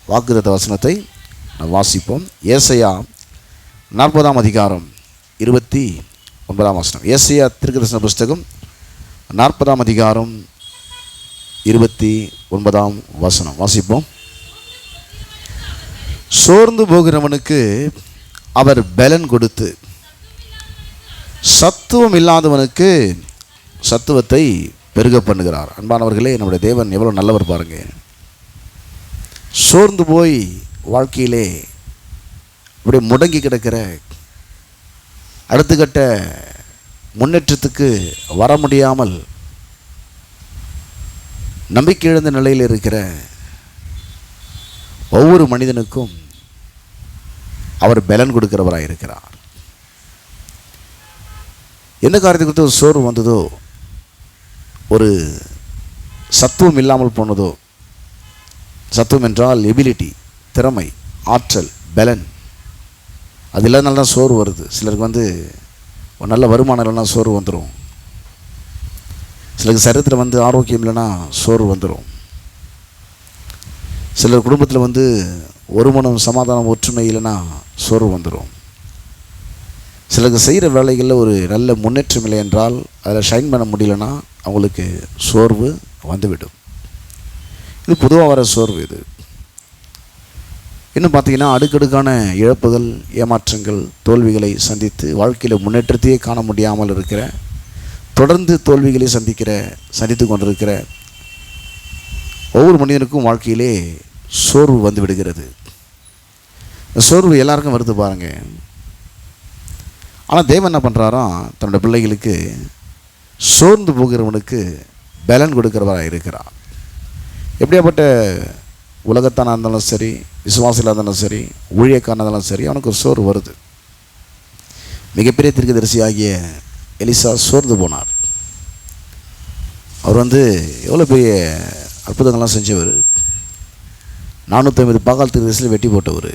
வாக்குத்தத்த வசனத்தை நாம் வாசிப்போம். ஏசாயா 40ஆம் அதிகாரம் 29ஆம் வசனம். ஏசாயா தீர்க்கதரிசன புஸ்தகம் 40ஆம் அதிகாரம் 29ஆம் வசனம் வாசிப்போம். சோர்ந்து போகிறவனுக்கு அவர் பலன் கொடுத்து, சத்துவம் இல்லாதவனுக்கு சத்துவத்தை பெருக பண்ணுகிறார். அன்பானவர்களே, நம்முடைய தேவன் எவ்வளோ நல்லவர் பாருங்க. சோர்ந்து போய் வாழ்க்கையிலே இப்படி முடங்கி கிடக்கிற, அடுத்த கட்ட முன்னேற்றத்துக்கு வர முடியாமல் நம்பிக்கை இழந்த நிலையில் இருக்கிற ஒவ்வொரு மனிதனுக்கும் அவர் பலன் கொடுக்கிறவராக இருக்கிறார். எந்த காரியத்தை குறித்து ஒரு சோர்வு வந்ததோ, ஒரு சத்துவம் இல்லாமல் போனதோ, சத்துவம் என்றால் எபிலிட்டி, திறமை, ஆற்றல், பலன், அது இல்லாதனால தான் சோர்வு வருது. சிலருக்கு ஒரு நல்ல வருமானம் இல்லைன்னா சோர்வு வந்துடும். சிலருக்கு சரீரத்தில் ஆரோக்கியம் இல்லைன்னா சோர்வு வந்துடும். சிலர் குடும்பத்தில் ஒருமனம், சமாதானம், ஒற்றுமை இல்லைன்னா சோர்வு வந்துடும். சிலருக்கு செய்கிற வேலைகளில் ஒரு நல்ல முன்னேற்றம் இல்லை என்றால், அதில் ஷைன் பண்ண முடியலன்னா அவங்களுக்கு சோர்வு வந்துவிடும். இது பொதுவாக வர சோர்வு. இது இன்னும் பார்த்தீங்கன்னா, அடுக்கடுக்கான இழப்புகள், ஏமாற்றங்கள், தோல்விகளை சந்தித்து வாழ்க்கையில் முன்னேற்றத்தையே காண முடியாமல் இருக்கிற, தொடர்ந்து தோல்விகளை சந்தித்து கொண்டிருக்கிற ஒவ்வொரு மனிதனுக்கும் வாழ்க்கையிலே சோர்வு வந்து விடுகிறது. சோர்வு எல்லாருக்கும் வருது பாருங்க. ஆனால் தேவன் என்ன பண்ணுறாராம், தன்னுடைய பிள்ளைகளுக்கு சோர்ந்து போகிறவனுக்கு பலன் கொடுக்கிறவராக இருக்கிறார். எப்படியாப்பட்ட உலகத்தான இருந்தாலும் சரி, விசுவாசியில் இருந்தாலும் சரி, ஊழியக்காரனாக இருந்தாலும் சரி, அவனுக்கு ஒரு சோர்வு வருது. மிகப்பெரிய தீர்க்கதரிசி ஆகிய எலிசா சோர்ந்து போனார். அவர் எவ்வளோ பெரிய அற்புதங்கள்லாம் செஞ்சவர். 450 பாகால் தீர்க்கதரிசியில் வெட்டி போட்டவர்.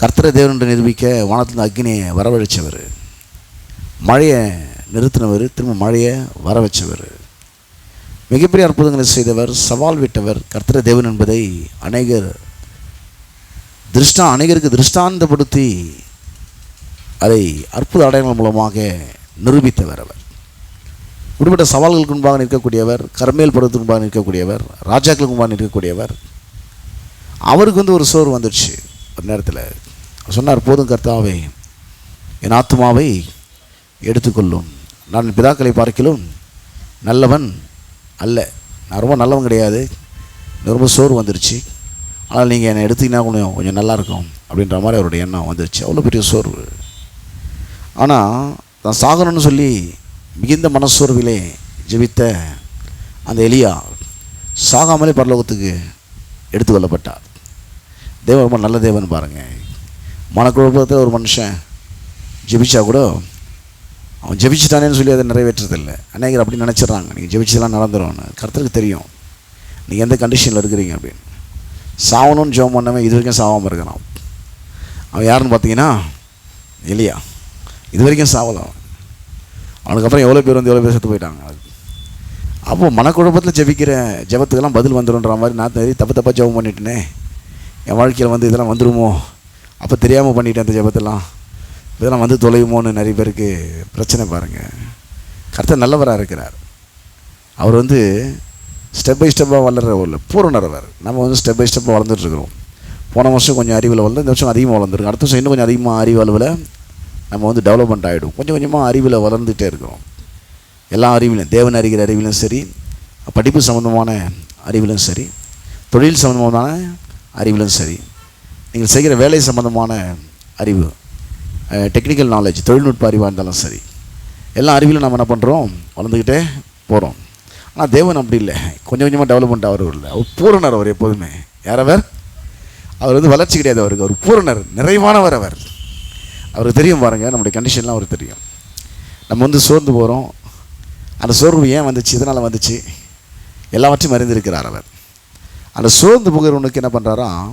கர்த்தரை தேவன் என்று நிரூபிக்க வானத்திலிருந்து அக்னியை வரவழைச்சவர். மழையை நிறுத்தினவர், திரும்ப மழையை வர வச்சவர். மிகப்பெரிய அற்புதங்களை செய்தவர், சவால் விட்டவர். கர்த்தரை தேவன் என்பதை அநேகருக்கு திருஷ்டாந்தப்படுத்தி அதை அற்புத அடையாளங்கள் மூலமாக நிரூபித்தவர். அவர் இப்படிப்பட்ட சவால்களுக்கு முன்பாக நிற்கக்கூடியவர், கர்மேல் பருவத்துக்கு முன்பாக நிற்கக்கூடியவர், ராஜாக்களுக்கு முன்பாக நிற்கக்கூடியவர். அவருக்கு ஒரு சோர்வு வந்துடுச்சு. ஒரு நேரத்தில் சொன்னார், போதும் கர்த்தாவே, என் ஆத்துமாவை எடுத்துக்கொள்ளும். நான் பிதாக்களை பார்க்கிலும் நல்லவன் அல்ல. நான் ரொம்ப நல்லவன் கிடையாது. ரொம்ப சோர்வு வந்துருச்சு. ஆனால் நீங்கள் என்னை எடுத்தீங்கன்னா கொஞ்சம் நல்லாயிருக்கும் அப்படின்ற மாதிரி அவருடைய எண்ணம் வந்துருச்சு. அவ்வளோ பெரிய சோர்வு. ஆனால் நான் சாகணும்னு சொல்லி மிகுந்த மனசோர்விலே ஜெபித்த அந்த எலியா சாகாமலே பரலோகத்துக்கு எடுத்துக்கொள்ளப்பட்டார். தேவன் ரொம்ப நல்ல தேவன் பாருங்கள். மனக்குழப்பத்தில் ஒரு மனுஷன் ஜெபிச்சா கூட அவன் ஜெபிச்சிட்டானேன்னு சொல்லி அதை நிறைவேற்றதில்லை. அநேகர் அப்படி நினச்சிட்றாங்க, நீங்கள் ஜெபிச்சதெல்லாம் நடந்துடும்னு. கர்த்தருக்கு தெரியும் நீங்கள் எந்த கண்டிஷனில் இருக்கிறீங்க அப்படின்னு. சாவணும்னு ஜெபம் பண்ணவன் இது வரைக்கும் சாவாமல் இருக்கிறான். அவன் யாருன்னு பார்த்தீங்கன்னா எலியா. இது வரைக்கும் சாவலாம். அவனுக்கப்புறம் எவ்வளோ பேர் செத்து போயிட்டாங்க. அப்போது மனக்குழப்பத்தில் ஜெபிக்கிற ஜெபத்துக்கெல்லாம் பதில் வந்துடும்ன்ற மாதிரி நான் தப்பாக ஜெபம் பண்ணிட்டேனே, என் வாழ்க்கையில் இதெல்லாம் வந்துடுமோ, அப்போ தெரியாமல் பண்ணிட்டேன் அந்த ஜெபத்தெல்லாம், இதெல்லாம் தொலையுமோன்னு நிறைய பேருக்கு பிரச்சனை பாருங்கள். கர்த்தர் நல்லவராக இருக்கிறார். அவர் ஸ்டெப் பை ஸ்டெப்பாக வளர்றவர், பூரணவர். நம்ம ஸ்டெப் பை ஸ்டெப்பாக வளர்ந்துட்டுருக்குறோம். போன வருஷம் கொஞ்சம் அறிவில் வளர்ந்து, இந்த வருஷம் அதிகமாக வளர்ந்துருக்கும். அடுத்த வருஷம் இன்னும் கொஞ்சம் அதிகமாக அறிவு அளவில் நம்ம டெவலப்மெண்ட் ஆகிடும். கொஞ்சம் கொஞ்சமாக அறிவில் வளர்ந்துகிட்டே இருக்கிறோம். எல்லா அறிவிலும், தேவன் அறிகிற அறிவிலும் சரி, படிப்பு சம்மந்தமான அறிவிலும் சரி, தொழில் சம்மந்தமான அறிவிலும் சரி, நீங்கள் செய்கிற வேலை சம்மந்தமான அறிவு, டெக்னிக்கல் நாலேஜ், தொழில்நுட்ப அறிவாக இருந்தாலும் சரி, எல்லா அறிவிலும் நம்ம என்ன பண்ணுறோம், வளர்ந்துக்கிட்டே போகிறோம். ஆனால் தேவன் அப்படி இல்லை, கொஞ்சம் கொஞ்சமாக டெவலப்மெண்ட் ஆகிறவர் இல்லை. அவர் பூரணர். அவர் எப்போதுமே யாரவர்? அவர் வளர்ச்சி கிடையாது. அவருக்கு அவர் பூரணர், நிறைவானவர். அவருக்கு தெரியும் பாருங்கள், நம்முடைய கண்டிஷன்லாம் அவருக்கு தெரியும். நம்ம சோர்ந்து போகிறோம். அந்த சோர்வு ஏன் வந்துச்சு, இதனால் வந்துச்சு, எல்லாவற்றையும் அறிந்திருக்கிறார் அவர். அந்த சோர்ந்து போகிறவனுக்கு என்ன பண்ணுறாராம்,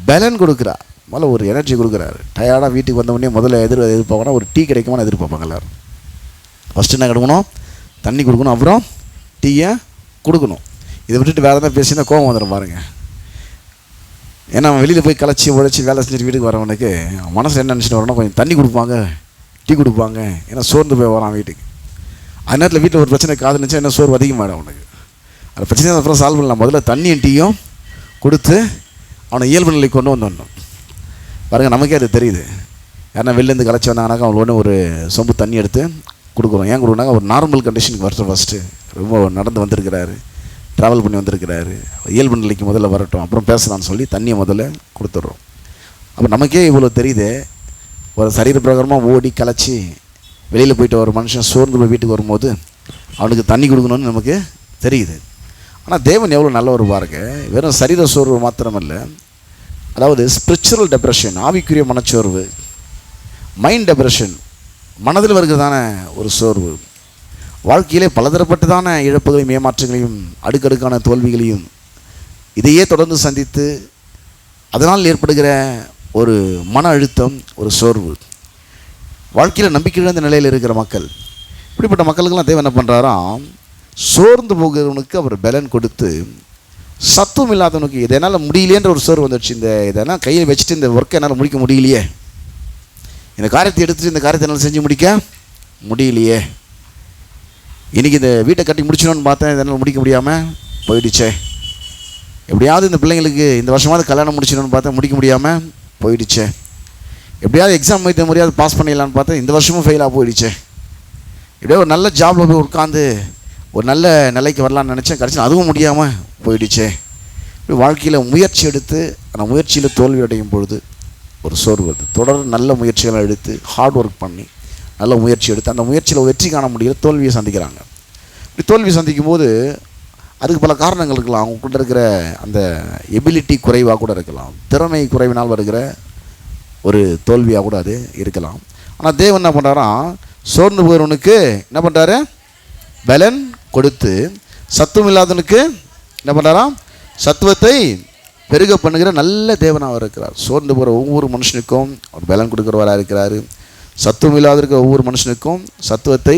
பலன் கொடுக்குறார். முதல்ல ஒரு எனர்ஜி கொடுக்குறாரு. டயர்டாக வீட்டுக்கு வந்தவொடனே முதல்ல எதிர்பார்க்கணும், ஒரு டீ கிடைக்குமான்னு எதிர்பார்ப்பாங்க எல்லோரும். ஃபஸ்ட்டு என்ன கொடுக்கணும், தண்ணி கொடுக்கணும், அப்புறம் டீயை கொடுக்கணும். இதை விட்டுட்டு வேறு எதாவது பேசினா கோபம் வந்துடும் பாருங்க. ஏன்னா அவன் வெளியில் போய் களைச்சி உழைச்சி வேலை செஞ்சுட்டு வீட்டுக்கு வரவனுக்கு மனசு என்ன நினச்சிட்டு வரணும், கொஞ்சம் தண்ணி கொடுப்பாங்க, டீ கொடுப்பாங்க. ஏன்னா சோர்ந்து போய் வரான் வீட்டுக்கு. அது நேரத்தில் வீட்டில் ஒரு பிரச்சனை காதுனுச்சா என்ன சோர்வு அதிகமாகிடும் அவனுக்கு. அந்த பிரச்சனையை அப்புறம் சால்வ் பண்ணலாம். முதல்ல தண்ணியும் டீயும் கொடுத்து அவனை இயல்பு நிலைக்கு கொண்டு வந்துடணும். பாருங்கள், நமக்கே அது தெரியுது. யாருன்னா வெளிலேருந்து களைச்சி வந்தாங்கனாக்கா அவங்களுக்கு ஒன்று ஒரு சொம்பு தண்ணி எடுத்து கொடுக்குறோம். ஏன் கொடுக்குறாங்க? ஒரு நார்மல் கண்டிஷனுக்கு வரட்டும். ஃபஸ்ட்டு ரொம்ப நடந்து வந்திருக்கிறாரு, ட்ராவல் பண்ணி வந்திருக்கிறாரு, இயல்பு நிலைக்கு முதல்ல வரட்டும், அப்புறம் பேசலான்னு சொல்லி தண்ணியை முதல்ல கொடுத்துட்றோம். அப்போ நமக்கே இவ்வளோ தெரியுது. ஒரு சரீர பிரகாரமாக ஓடி களைச்சி வெளியில் போயிட்டு ஒரு மனுஷன் சோர்ந்து போய் வீட்டுக்கு வரும்போது அவனுக்கு தண்ணி கொடுக்கணும்னு நமக்கு தெரியுது. ஆனால் தேவன் எவ்வளோ நல்லவர் பாருங்க. வெறும் சரீர சோர்வு மாத்திரமல்ல, அதாவது ஸ்பிரிச்சுவல் டெப்ரெஷன், ஆவிக்குரிய மனச்சோர்வு, மைண்ட் டெப்ரெஷன், மனதில் வருகிறதான ஒரு சோர்வு, வாழ்க்கையிலே பலதரப்பட்டதான இழப்புகளையும் ஏமாற்றங்களையும் அடுக்கடுக்கான தோல்விகளையும் இதையே தொடர்ந்து சந்தித்து அதனால் ஏற்படுகிற ஒரு மன அழுத்தம், ஒரு சோர்வு, வாழ்க்கையில் நம்பிக்கை இழந்த நிலையில் இருக்கிற மக்கள், இப்படிப்பட்ட மக்களுக்கெல்லாம் தேவன் என்ன பண்ணுறாராம்? சோர்ந்து போகிறவனுக்கு அவர் பலன் கொடுத்து, சத்துவம் இல்லாதவனுக்கு இதை என்னால் முடியலையேன்ற ஒரு சோர்வு வந்துடுச்சு. இதெல்லாம் கையில் வச்சுட்டு இந்த ஒர்க்கை என்னால் முடிக்க முடியலையே, இந்த காரியத்தை எடுத்துகிட்டு இந்த காரியத்தை என்னால் செஞ்சு முடிக்க முடியலையே, இன்றைக்கி இந்த வீட்டை கட்டி முடிச்சிடணும்னு பார்த்தேன், இதனால் முடிக்க முடியாமல் போயிடுச்சே, எப்படியாவது இந்த பிள்ளைங்களுக்கு இந்த வருஷமாவது கல்யாணம் முடிச்சிடணும்னு பார்த்தேன், முடிக்க முடியாமல் போயிடுச்சே, எப்படியாவது எக்ஸாம் வைத்த முறையாவது பாஸ் பண்ணிடலான்னு பார்த்தேன், இந்த வருஷமும் ஃபெயிலாக போயிடுச்சே, எப்படியோ ஒரு நல்ல ஜாபில் போய் உட்காந்து ஒரு நல்ல நிலைக்கு வரலான்னு நினச்சேன், கடைசியில் அதுவும் முடியாமல் போயிடுச்சே. இப்படி வாழ்க்கையில் முயற்சி எடுத்து அந்த முயற்சியில் தோல்வி அடையும் பொழுது ஒரு சோர்வு வருது. தொடர் நல்ல முயற்சிகளை எடுத்து ஹார்ட் ஒர்க் பண்ணி நல்ல முயற்சி எடுத்து அந்த முயற்சியில் வெற்றி காண முடியல, தோல்வியை சந்திக்கிறாங்க. இப்படி தோல்வி சந்திக்கும் போது அதுக்கு பல காரணங்கள் இருக்கலாம். அவங்க கூட இருக்கிற அந்த எபிலிட்டி குறைவாக கூட இருக்கலாம், திறமை குறைவினால் வருகிற ஒரு தோல்வியாக கூட அது இருக்கலாம். ஆனால் தேவன் என்ன பண்ணுறாராம்? சோர்ந்து போகிறவனுக்கு என்ன பண்ணுறாரு? பலன் கொடுத்து, சத்துவம் இல்லாதவனுக்கு என்ன பண்ணுறாராம்? சத்துவத்தை பெருக பண்ணுகிற நல்ல தேவனாக இருக்கிறார். சோர்ந்து போகிற ஒவ்வொரு மனுஷனுக்கும் அவர் பலன் கொடுக்குறவராக இருக்கிறார். சத்துவம் இல்லாத இருக்கிற ஒவ்வொரு மனுஷனுக்கும் சத்துவத்தை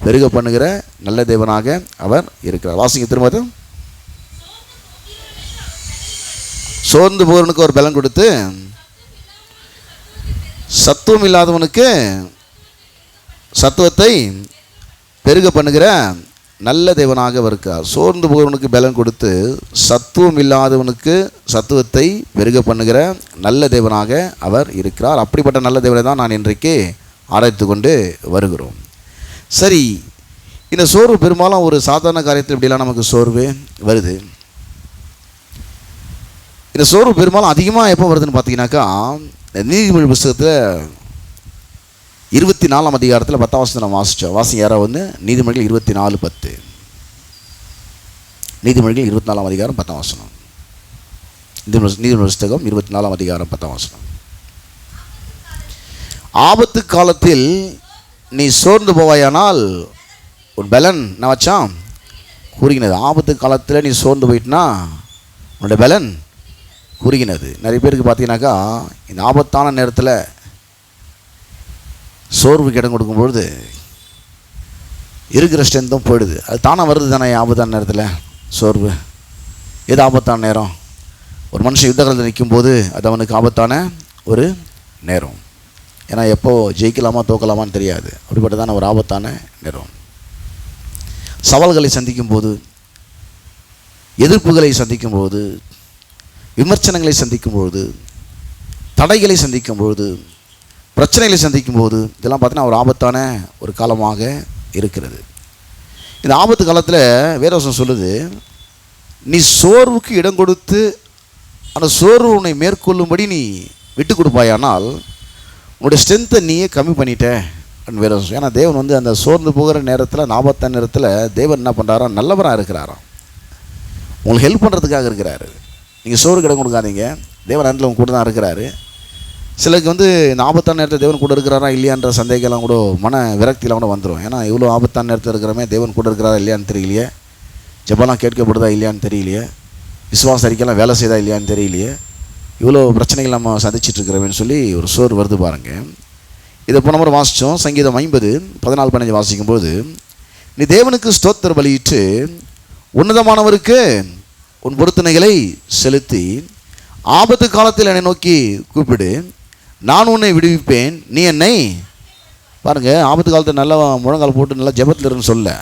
பெருக பண்ணுகிற நல்ல தேவனாக அவர் இருக்கிறார். வாசிங்க திரும்ப. சோர்ந்து போகிறவனுக்கு ஒரு பலன் கொடுத்து, சத்துவம் இல்லாதவனுக்கு சத்துவத்தை பெருக பண்ணுகிற நல்ல தேவனாக இருக்கிறார். சோர்ந்து போகிறவனுக்கு பலன் கொடுத்து, சத்துவம் இல்லாதவனுக்கு சத்துவத்தை பெருக பண்ணுகிற நல்ல தேவனாக அவர் இருக்கிறார். அப்படிப்பட்ட நல்ல தேவனை தான் நான் இன்றைக்கு ஆராய்த்து கொண்டு வருகிறோம். சரி, இந்த சோர்வு பெரும்பாலும் ஒரு சாதாரண காரியத்தில் இப்படிலாம் நமக்கு சோர்வு வருது. இந்த சோர்வு பெரும்பாலும் அதிகமாக எப்போ வருதுன்னு பார்த்தீங்கன்னாக்கா, நீதிமொழி புஸ்தகத்தில் 24ஆம் அதிகாரத்தில் 10ஆம் வசனத்தை நம்ம வாசித்தோம். வாசிங்க யாராவது வந்து நீதிமொழிகள் 24:10. நீதிமொழிகள் 24ஆம் அதிகாரம் 10ஆம் வசனம். நீதிமொழி புஸ்தகம் 24ஆம் அதிகாரம் 10ஆம் வசனம். ஆபத்து காலத்தில் நீ சோர்ந்து போவாயானால் உன் பலன் என்ன வச்சான்? குறுகினது. ஆபத்து காலத்தில் நீ சோர்ந்து போயிட்டுனா உன்னுடைய பலன் குறுகினது. நிறைய பேருக்கு பார்த்தீங்கன்னாக்கா இந்த ஆபத்தான நேரத்தில் சோர்வுக்கு இடம் கொடுக்கும்பொழுது இருக்கிற ஸ்ட்ரென்த்தும் போயிடுது. அது தானாக வருது தானே ஆபத்தான நேரத்தில் சோர்வு. எது ஆபத்தான நேரம்? ஒரு மனுஷன் யுத்த காலத்தில் நிற்கும்போது அது அவனுக்கு ஆபத்தான ஒரு நேரம். ஏன்னா எப்போ ஜெயிக்கலாமா தோக்கலாமான்னு தெரியாது. அப்படிப்பட்டதான ஒரு ஆபத்தான நேரம். சவால்களை சந்திக்கும்போது, எதிர்ப்புகளை சந்திக்கும்போது, விமர்சனங்களை சந்திக்கும்போது, தடைகளை சந்திக்கும்போது, பிரச்சனைகளை சந்திக்கும்போது, இதெல்லாம் பார்த்தீங்கன்னா ஒரு ஆபத்தான ஒரு காலமாக இருக்கிறது. இந்த ஆபத்து காலத்தில் வேதவசனம் சொல்லுது, நீ சோர்வுக்கு இடம் கொடுத்து அந்த சோர்வு உன்னை மேற்கொள்ளும்படி நீ விட்டு கொடுப்பாயானால் உன்னுடைய ஸ்ட்ரென்த்தை நீயே கம்மி பண்ணிட்ட அப்படின்னு வேதவசனம். ஏன்னா தேவன் வந்து அந்த சோர்ந்து போகிற நேரத்தில், ஆபத்தான நேரத்தில் தேவன் என்ன பண்ணுறாராம்? நல்லவராக இருக்கிறாராம். உங்களுக்கு ஹெல்ப் பண்ணுறதுக்காக இருக்கிறாரு. நீங்கள் சோறுக்கு இடம் கொடுக்காதீங்க, தேவன் நேரத்தில் உங்க கூட தான் இருக்கிறாரு. சிலருக்கு வந்து இந்த ஆபத்தான நேரத்தில் தேவன் கூட இருக்கிறாரா இல்லையான்ற சந்தேகம்லாம் கூட, மன விரக்தியெலாம் கூட வந்துடும். ஏன்னா இவ்வளோ ஆபத்தான நேரத்தில் இருக்கிறமே தேவன் கூட இருக்கிறாரா இல்லையான்னு தெரியலையே, ஜெபலாம் கேட்கப்படுதா இல்லையான்னு தெரியலையே, விசுவாச அறிக்கைலாம் வேலை செய்தா இல்லையான்னு தெரியலையே, இவ்வளோ பிரச்சனைகள் நம்ம சந்திச்சிட்ருக்கிறோமேன்னு சொல்லி ஒரு சோறு வருது பாருங்கள். இதை போன முறை வாசித்தோம். சங்கீதம் 50:14-15 வாசிக்கும்போது, நீ தேவனுக்கு ஸ்தோத்திர பலியிட்டு உன்னதமானவருக்கு உன் பொருத்தனைகளை செலுத்தி ஆபத்து காலத்தில் என்னை நோக்கி கூப்பிடு, நான் உன்னை விடுவிப்பேன், நீ என்னை பாருங்கள். ஆபத்து காலத்தில் நல்லா முழங்கால் போட்டு நல்லா ஜெபத்தில் இருக்குன்னு சொல்ல,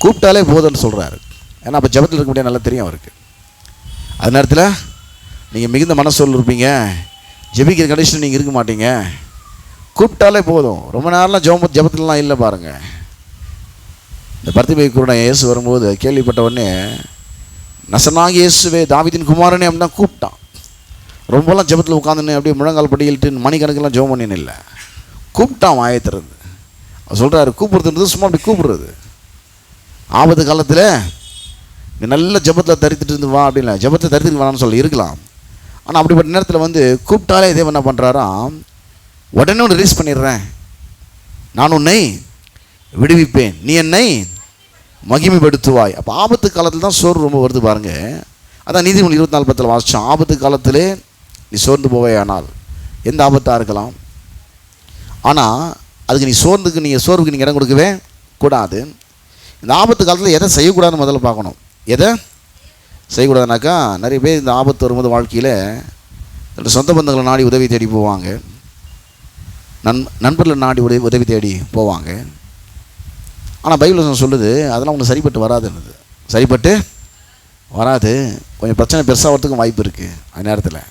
கூப்பிட்டாலே போதுன்னு சொல்கிறாரு. ஏன்னா அப்போ ஜெபத்தில் இருக்க முடியாது, நல்லா தெரியும் அவருக்கு. அது நேரத்தில் நீங்கள் மிகுந்த மனசோல் இருப்பீங்க, ஜெபிக்கிற கண்டிஷன் நீங்கள் இருக்க மாட்டீங்க. கூப்பிட்டாலே போதும். ரொம்ப நேரம்லாம் ஜெபத்துலலாம் இல்லை பாருங்கள். இந்த பர்த்திமை கூட இயேசு வரும்போது கேள்விப்பட்ட உடனே, நசனாகி இயேசுவே தாவீதின் குமாரனே அப்படின்னு தான் கூப்பிட்டான். ரொம்பலாம் ஜெபத்தில் உட்காந்துன்னு அப்படியே முழங்கால் படியில்ட்டு மணிக்கணக்கெல்லாம் ஜெபம் பண்ணின்னு இல்லை, கூப்பிட்டான் வாயத்துறது. அவர் சொல்கிறாரு, கூப்பிடுறதுன்றது சும்மா அப்படி கூப்பிடுறது. ஆபத்து காலத்தில் நீ நல்ல ஜெபத்தில் தரித்துட்டு இருந்து வா அப்படின்ல, ஜெபத்தை தரித்துட்டு வான்னு சொல்லி இருக்கலாம். ஆனால் அப்படிப்பட்ட நேரத்தில் வந்து கூப்பிட்டாலே இதே என்ன பண்ணுறாராம், உடனே ஒன்று ரிலீஸ் பண்ணிடுறேன், நான் உன்னை விடுவிப்பேன், நீ என்னை மகிமைப்படுத்துவாய். அப்போ ஆபத்து காலத்தில் தான் சோர்வு ரொம்ப வருது பாருங்கள். அதான் நீதிமொழி 24:10 வாசித்தோம். ஆபத்து காலத்திலே நீ சோர்ந்து போவே, ஆனால் எந்த ஆபத்தாக இருக்கலாம். ஆனால் அதுக்கு நீ சோர்வுக்கு நீங்கள் இடம் கொடுக்கவே கூடாது. இந்த ஆபத்து காலத்தில் எதை செய்யக்கூடாதுன்னு முதல்ல பார்க்கணும். எதை செய்யக்கூடாதுனாக்கா, நிறைய பேர் இந்த ஆபத்து வரும்போது வாழ்க்கையில் சொந்த பந்தங்களை நாடி உதவி தேடி போவாங்க, நண்பர்களை நாடி உதவி தேடி போவாங்க. ஆனால் பைபிள் சொல்லுது அதெல்லாம் ஒன்று சரிப்பட்டு வராதுன்னுது. சரிப்பட்டு வராது, கொஞ்சம் பிரச்சனை பெருசாகிறதுக்கும் வாய்ப்பு இருக்குது அந்த நேரத்தில்.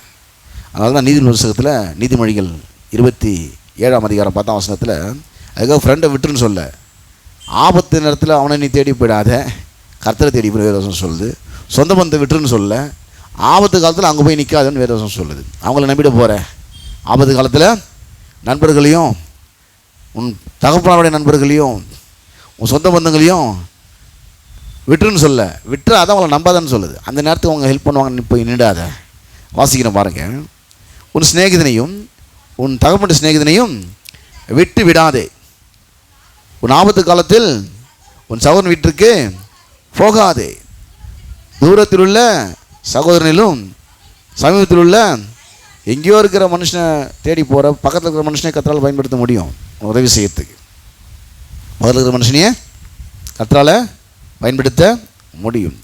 அதனால தான் நீதிமொழி புத்தகத்தில் நீதிமொழிகள் 27 10 வசனத்தில் அதுக்காக ஃப்ரெண்டை விட்டுருன்னு சொல்ல, ஆபத்து நேரத்தில் அவனை நீ தேடி போயிடாத, கர்த்தரை தேடி போய் வேதவசம் சொல்லுது. சொந்த பந்தத்தை விட்டுருன்னு சொல்ல, ஆபத்து காலத்தில் அங்கே போய் நிற்காதுன்னு வேதவசம் சொல்லுது. அவங்கள நம்பிட போகிற ஆபத்து காலத்தில் நண்பர்களையும், உன் தகப்பனாருடைய நண்பர்களையும், உன் சொந்த பந்தங்களையும் விட்டுருன்னு சொல்ல, விட்டுரு அதான் அவங்கள நம்பாதான்னு சொல்லுது. அந்த நேரத்துக்கு அவங்க ஹெல்ப் பண்ணுவாங்கன்னு போய் நின்றாத. வாசிக்கிறேன் பாருங்கள். உன் சிநேகிதனையும் உன் தகப்பனுடைய சிநேகிதனையும் விட்டு விடாதே, உன் ஆபத்து காலத்தில் உன் சகோதரன் வீட்டிற்கு போகாதே. தூரத்தில் உள்ள சகோதரனிலும் சமீபத்தில் உள்ள எங்கேயோ இருக்கிற மனுஷனை தேடி போகிற, பக்கத்தில் இருக்கிற மனுஷனே கர்த்தரால் பயன்படுத்த முடியும் உதவி செய்யறதுக்கு. பக்கத்தில் இருக்கிற மனுஷனையே கர்த்தரால் பயன்படுத்த முடியும்.